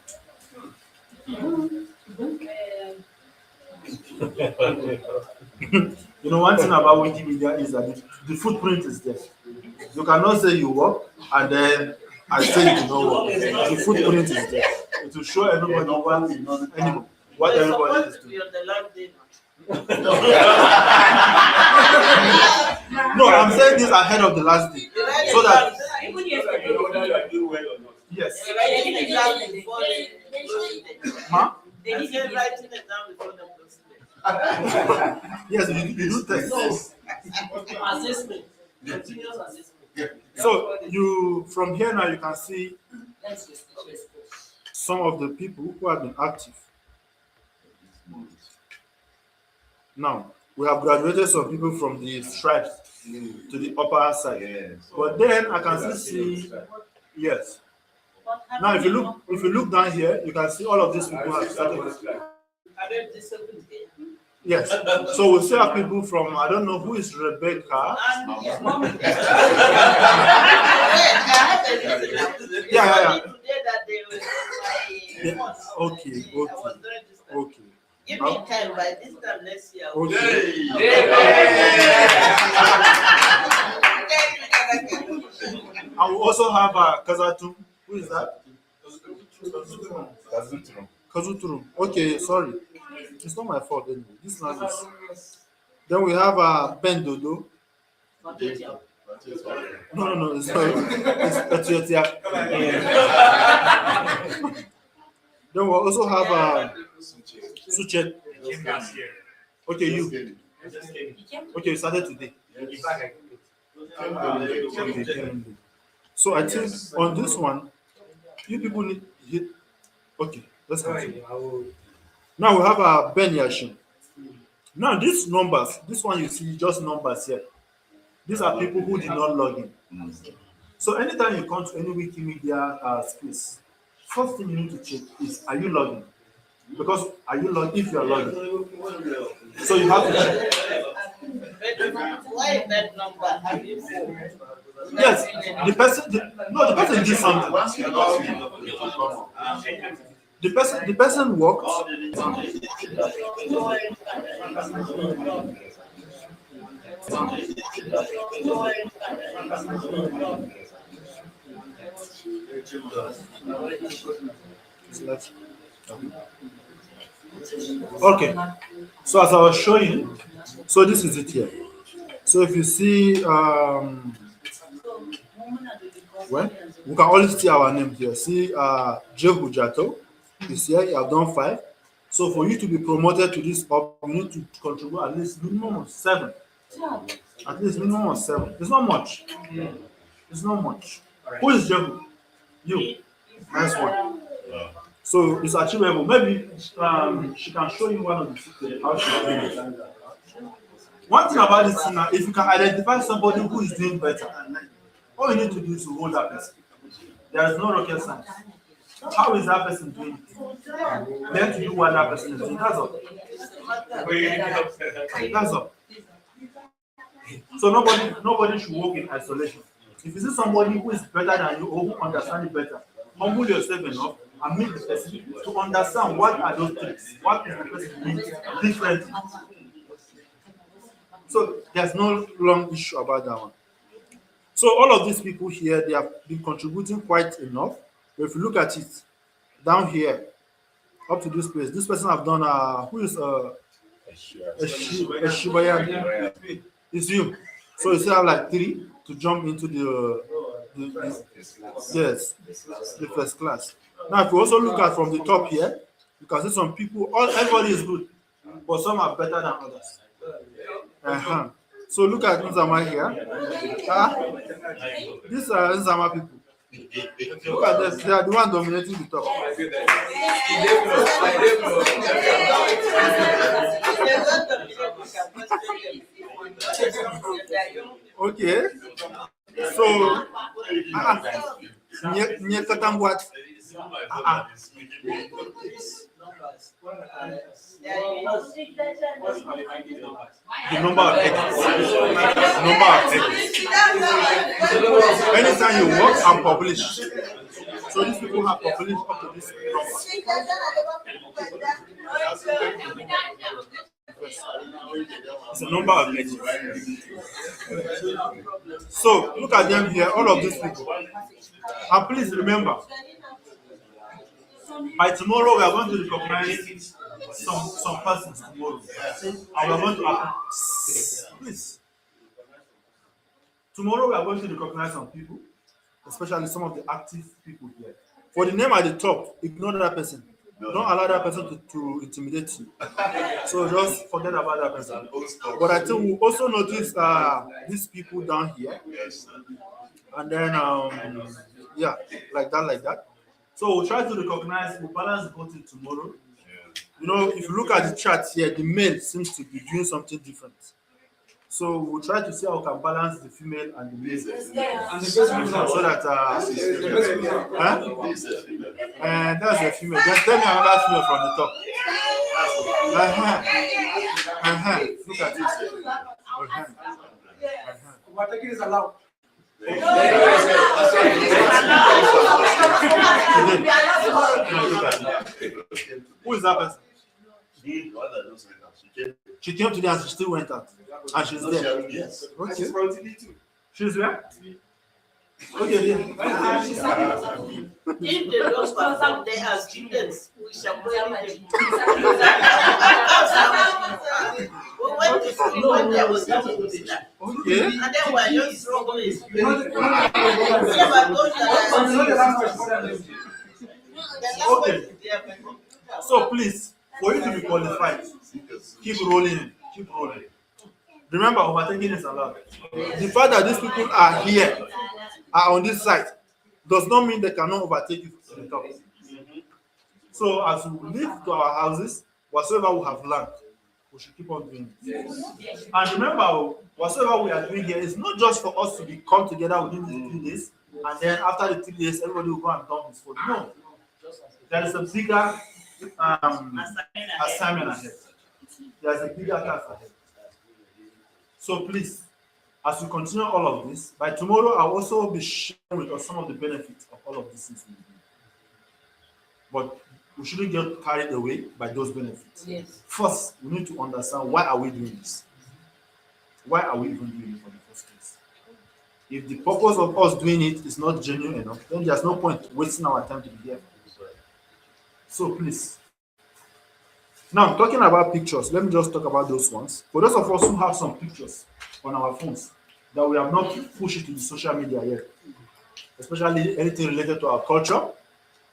One thing about Wikimedia is that the footprint is there. You cannot say you work and then I say you do not work. The footprint is there. It will show everybody what everybody is doing. No, I'm saying this ahead of the last day. So that yes. Huh? Yes, you do text. Assessment. Continuous assessment. So you from here now you can see some of the people who have been active. Now we have graduated some people from the stripes to the upper side. Yes. But then I can still see yes. Now if you look down here, you can see all of these people have started. Yes. So we still have people from, I don't know who is Rebecca. And his mom. Wait, I have a reason. Yeah. Today that they will Yeah. my Okay, I was okay, registered. okay. Give me time by this time next year. Okay. I will also have Kazatu. Who is that? Kazuturu. Okay, sorry. It's not my fault anyway. This one is. Then we have Ben Dodo. No, it's not. It's Tyap. Then we also have Suchet. Okay, you. Okay, you started today. Okay. So I think on this one, you people need. Okay, let's continue. Now we have Ben Yashin. Now these numbers, this one you see just numbers here. These are people who did not log in. So anytime you come to any Wikimedia space, first thing you need to check is, are you logging? Because are you logged? If you are logging, so you have to check. Why that number? Have you seen? Yes, the person did something. The person worked. Okay, so as I was showing, so this is it here. So if you see, well, we can only see our name here. See, Jju Jato is here. You have done 5. So for you to be promoted to this up, you need to contribute at least minimum of 7. At least minimum of 7. It's not much. It's not much. Who is Jju? You. Nice one. So it's achievable. Maybe she can show you one of the how she's doing it. One thing about this now, if you can identify somebody who is doing better, all you need to do is to hold that person. There is no rocket science. How is that person doing it? Then to do what that person is doing. That's all. That's all. So nobody should work in isolation. If you see somebody who is better than you or who understands it better, humble yourself enough and meet the person to understand what are those things, what is the person doing differently. So there's no long issue about that one. So all of these people here, they have been contributing quite enough. But if you look at it down here, up to this place, this person have done who is Shibayan? It's you. So you still have like 3 to jump into the first class. Now if you also look at from the top here, you can see some people, everybody is good, but some are better than others. So look at Nzama here. These are Nzama people. Look at them, they are the one dominating the top. Okay. So the number of exits. Anytime you work and publish. So these people have published up to this number. It's a number of exits. So look at them here, all of these people. And please remember, by tomorrow we are going to recognize some persons tomorrow. And we are going to please. Tomorrow we are going to recognize some people, especially some of the active people here. For the name at the top, ignore that person. Don't allow that person to intimidate you. So just forget about that person. But I think we also notice these people down here. And then yeah, like that. So we'll try to recognize, we'll balance the voting tomorrow. You know, if you look at the chart here, the male seems to be doing something different. So we'll try to see how we can balance the female and the male. And the so that that's the female. Just tell me another female from the top. Look at this. Overtaking is allowed. Who is that person? The one that just went out, she came. She came today and she still went out. And she's No, there. yes. Okay. It's from TV too. She's where? Okay, yeah. If they don't perform, they are students, we shall wear them. We went to school when there was nothing to be done. Okay. And then we're just struggling. You know the language Yeah, but those more than them. Okay. So please, for you to be qualified, keep rolling, keep rolling. Remember, overtaking is allowed. The fact that these people are here, are on this site, does not mean they cannot overtake you to the top. So as we leave to our houses, whatsoever we have learned, we should keep on doing it. And remember, whatsoever we are doing here is not just for us to be come together within these 3 days, and then after the 3 days, everybody will go and dump his phone. No. There is a bigger assignment ahead. There is a bigger task ahead. So please, as we continue all of this, by tomorrow I'll also be sharing with us some of the benefits of all of these things we do. But we shouldn't get carried away by those benefits. Yes. First, we need to understand, why are we doing this? Why are we even doing it for the first place? If the purpose of us doing it is not genuine enough, then there's no point wasting our time to be here. So please. Now, talking about pictures, let me just talk about those ones. For those of us who have some pictures on our phones that we have not pushed to the social media yet, especially anything related to our culture,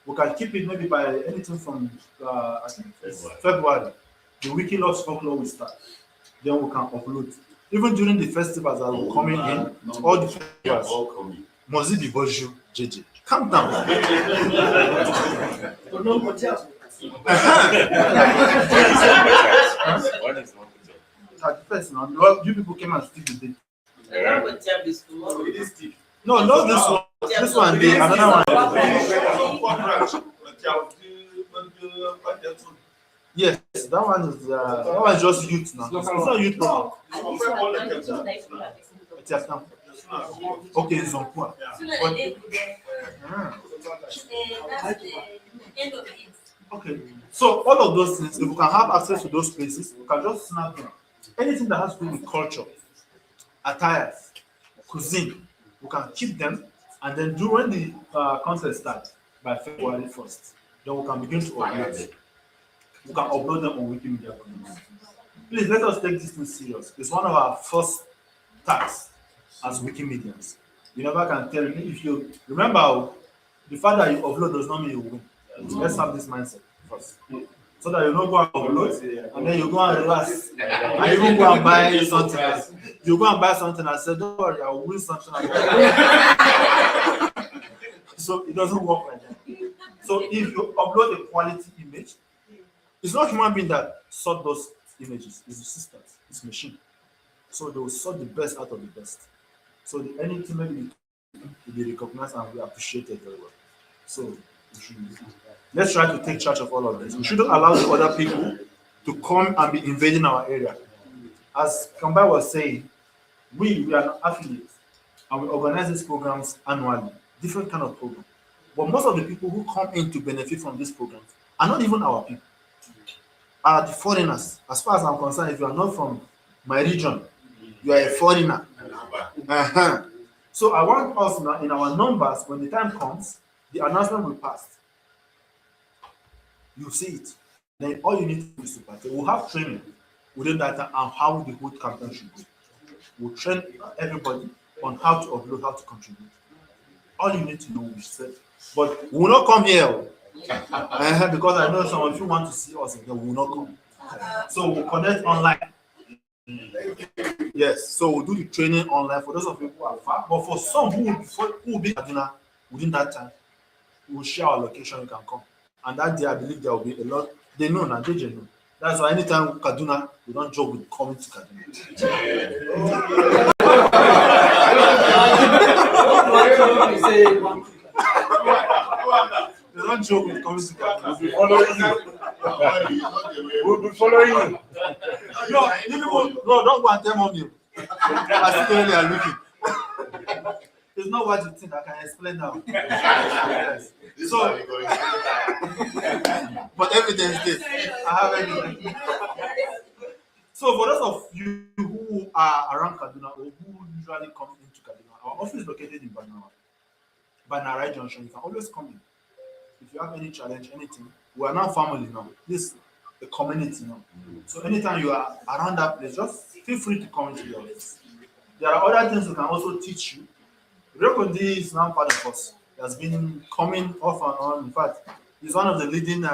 we can keep it maybe by anything from I think February. The Wiki Loves Folklore will start. Then we can upload. Even during the festivals that are coming in, all the festivals, all coming. must it be Bajju, JJ? Calm down. When is one picture? 31st now. Well, you people came and still the date. The language tab is tomorrow. It is still. No, not this one. This one, the another one. Yes, that one is just youth now. It's not youth program. Tyap. Okay, Zonkwa. Okay, so all of those things, if we can have access to those places, we can just snap them. Anything that has to do with culture, attire, cuisine, we can keep them, and then when the contest starts by February 1st, then we can begin to upload. We can upload them on Wikimedia. Please let us take this thing serious. It's one of our first tasks as Wikimedians. You never can tell me if you remember the fact that you upload does not mean you win. Let's have this mindset first. So that you don't go and upload and then you go and relax. And you even go and buy something else. You go and buy something and say, don't worry, I will win something like that. So it doesn't work like that. So if you upload a quality image, it's not human being that sort those images, it's the systems, it's machine. So they will sort the best out of the best. So anything maybe will be recognized and we appreciate it very well. So we should, let's try to take charge of all of this. We shouldn't allow the other people to come and be invading our area. As Kamba was saying, we are an affiliate and we organize these programs annually, different kind of programs. But most of the people who come in to benefit from these programs are not even our people, are the foreigners. As far as I'm concerned, if you are not from my region, you are a foreigner. So I want us now in our numbers, when the time comes, the announcement will pass. You see it. Then all you need to do is to partake. We'll have training within that time on how the whole campaign should go. We'll train everybody on how to upload, how to contribute. All you need to know is said. But we will not come here because I know some of you want to see us again. We will not come. So we'll connect online. Yes, so we'll do the training online for those of you who are far. But for some who will be Kaduna within that time, we'll share our location. You can come. And that day, I believe there will be a lot. They know now, they know. That's why anytime Kaduna, we don't joke with coming to Kaduna. They don't joke with coming to Kaduna. We'll be following you. We'll be following you. No, you people, no, don't go and tell mommy. I see they are looking. It's not what you think. I can explain now. Yes. So, but evidence this. I have evidence. So for those of you who are around Kaduna or who usually come into Kaduna, our office is located in Banara Junction. You can always come in. If you have any challenge, anything, we are now family now. This is the community now. So anytime you are around that place, just feel free to come into the office. There are other things we can also teach you. Rekodi is now part of us. He has been coming off and on. In fact, he's one of the leading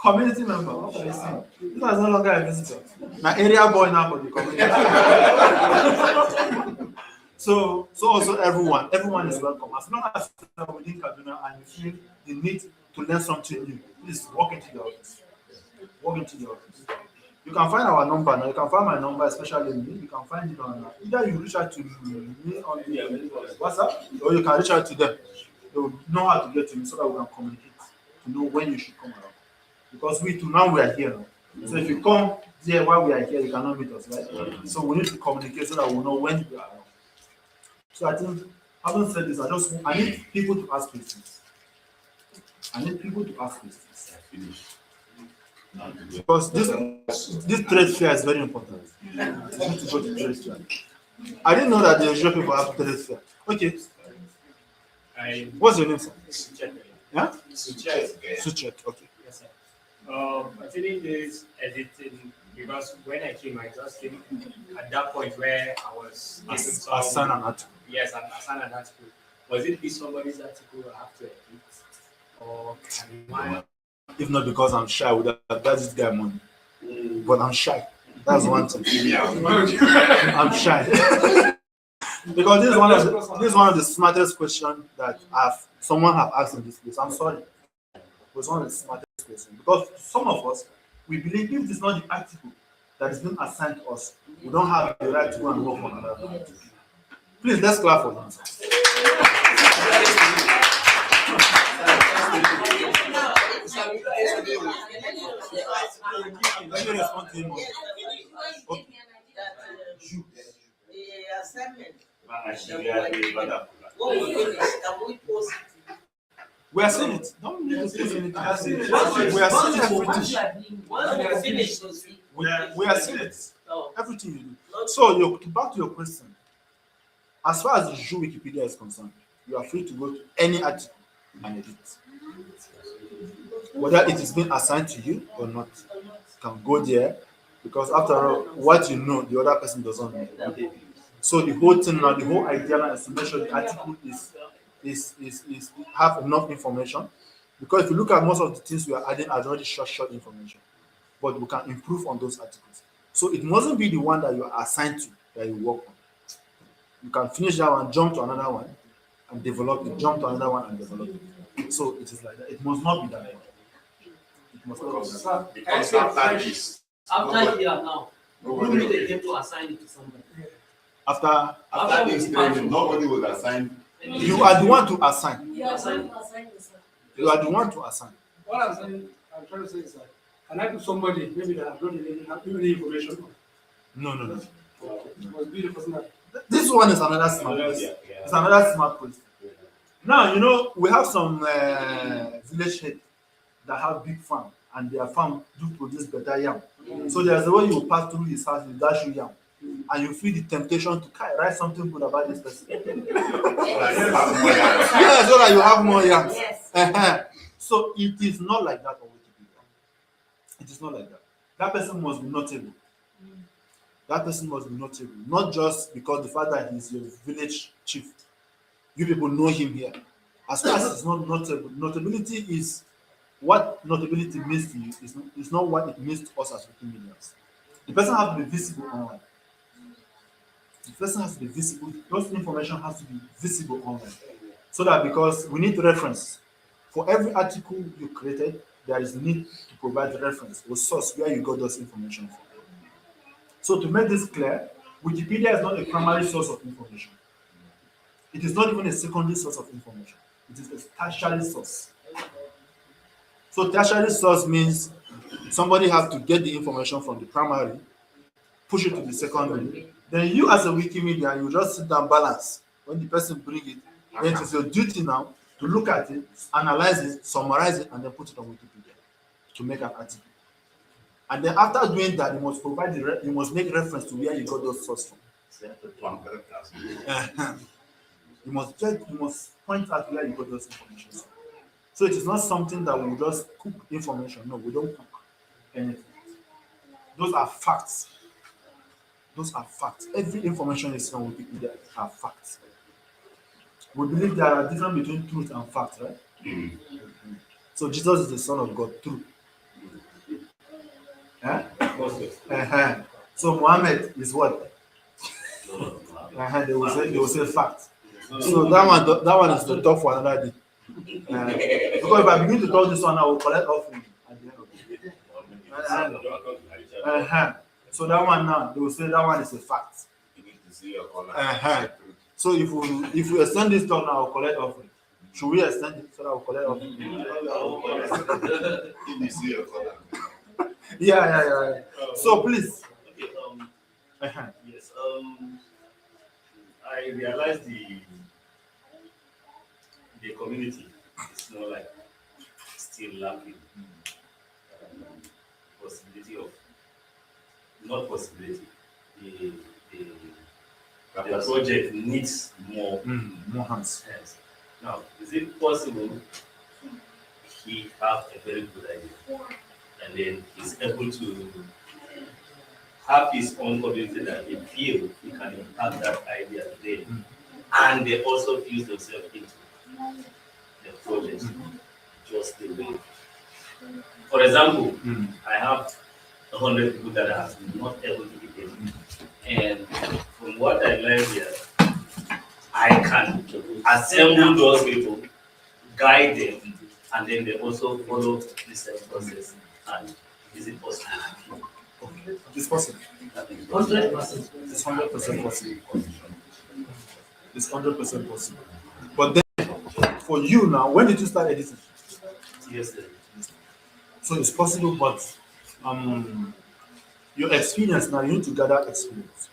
community member. What are you saying? This is no longer a visitor. My area boy now for the community. So also everyone is welcome. As long as you are within Kaduna and you feel the need to learn something new, please walk into the office. Walk into the office. You can find our number now. You can find my number, especially me. You can find it on either you reach out to me on the WhatsApp or you can reach out to them. They will know how to get to me so that we can communicate to know when you should come around. Because now we are here now. So if you come there while we are here, you cannot meet us, right? So we need to communicate so that we know when we are around. So I think, having said this, I need people to ask questions. Because this trade fair is very important. You need to go to trade fair. I didn't know that the usual people have trade fair. Okay. What's your name, sir? Suchet. Yeah? Suchet. Okay. Yes, sir. Actually, this editing, because when I came at that point where I was assign an article. Yes, I assigned an article. Was it somebody's article I have to edit? Or can I? If not because I'm shy, would have got this guy money. But I'm shy. That's one thing. I'm shy. Because this is one of the smartest questions that someone have asked in this place. I'm sorry. It was one of the smartest questions. Because some of us, we believe if it's not the article that is being assigned to us, we don't have the right to go and work on another article. Please, let's clap for him. Let me respond to him. Okay. We are seeing it. Don't need to say anything. We are seeing everything. We are seeing it. Everything you do. So, back to your question. As far as the Jju Wikipedia is concerned, you are free to go to any article and edit. Whether it is being assigned to you or not, you can go there because after all, what you know, the other person doesn't know. So the whole thing now, the whole idea now is to make sure the article is have enough information. Because if you look at most of the things we are adding are already short information, but we can improve on those articles. So it mustn't be the one that you are assigned to that you work on. You can finish that one, jump to another one, and develop it. Jump to another one and develop it. So it is like that. It must not be that one. It must not be that. Because after this, after here now, who need a game to assign it to somebody? After this training, nobody will assign. You are the one to assign. You are assign yourself. You are the one to assign. What I'm trying to say is that can I put somebody maybe that I don't really have any information on? No. It must be the person that. This one is another smart question. It's another smart question. Now, we have some village head that have big farm, and their farm do produce better yam. So there's a way you pass through his house, you dash you yam, and you feel the temptation to write something good about this person. Yes, so that you have more yams. Yes. So it is not like that on Wikipedia. It is not like that. That person must be notable. That person must be notable, not just because the fact that he's your village chief. You people know him here. As far as it's not notable, notability is what notability means to you. It's not what it means to us as Wikimedians. The person has to be visible online. The person has to be visible. Those information has to be visible online. So that because we need reference. For every article you created, there is need to provide reference or source where you got those information from. So to make this clear, Wikipedia is not a primary source of information. It is not even a secondary source of information. It is a tertiary source. So tertiary source means somebody has to get the information from the primary, push it to the secondary. Then you as a Wikimedia, you just sit down, balance. When the person bring it, then it is your duty now to look at it, analyze it, summarize it, and then put it on Wikipedia to make an article. And then after doing that, you must provide you must make reference to where you got those sources from. You must point out where you got those information from. So it is not something that we just cook information. No, we don't cook anything. Those are facts. Those are facts. Every information is on Wikipedia are facts. We believe there are difference between truth and fact, right? So Jesus is the Son of God, truth. So Muhammad is what? They will say fact. So that one is the tough one another day. Because if I begin to talk this one, I will collect offering at the end of the day. So that one now, they will say that one is a fact. So if we extend this talk now, I will collect offering. Should we extend it so that I will collect offering? Yeah. So please. Yes. I realized the community is more like still lacking possibility of not possibility. The project needs more hands. Yes. Now, is it possible he have a very good idea and then he's able to have his own community that they feel he can impact that idea today, and they also fuse themselves into the project just the way. For example, I have 100 people that are not able to be paid, and from what I learned here, I can assemble those people, guide them, and then they also follow the same process. And is it possible? It's possible. 100%. It's 100% possible. It's 100% possible. But then, for you now, when did you start editing? Yes, sir. So it's possible, but your experience now, you need to gather experience.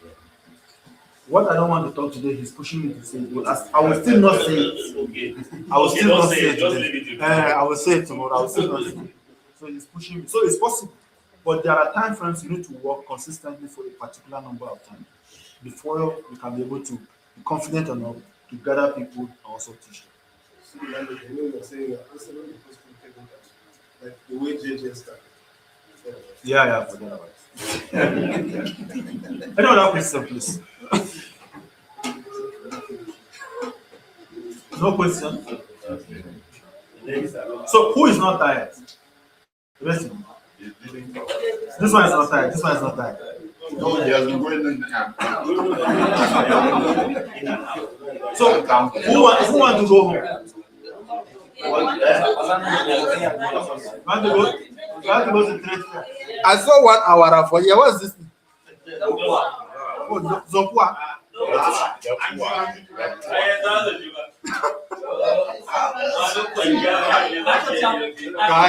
What I don't want to talk today, he's pushing me to say it, but I will still not say it. I will still not say it today. I will say it tomorrow. I will still not say it. So he's pushing me. So it's possible. But there are time frames you need to work consistently for a particular number of time before you can be able to be confident enough to gather people and also teach them. So like the way you're saying, like the way JJ started. Yeah, forget about it. Any other question, please? No question? So who is not tired? Listen. This one is not tired. This one is not tired. No, he has been going in So who want to go home? Want to go to trade fair? I saw 1 hour for here. What's this? Oh, Zonkwa.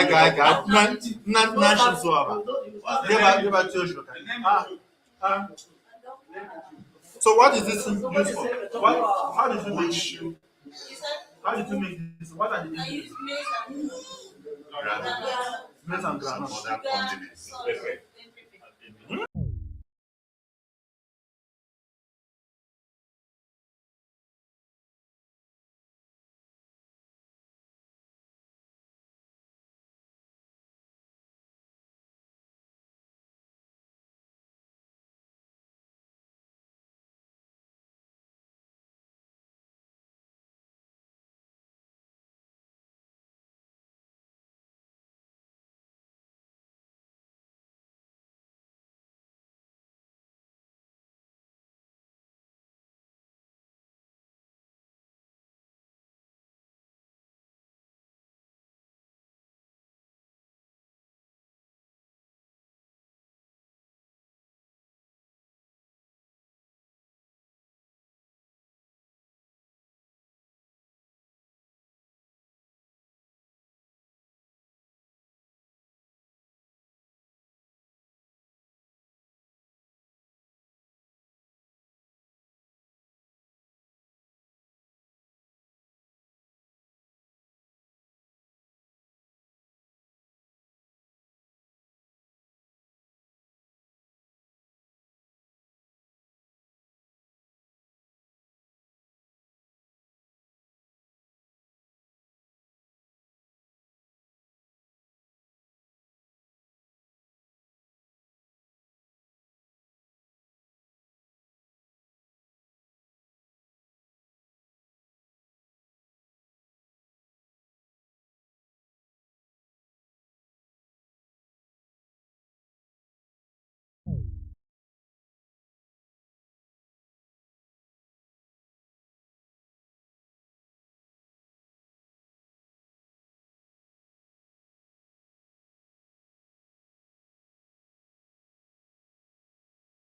Guy. Nation so about. So what is this used for? How did you make it? How did you make this? What are the ingredients? Maize and groundnut.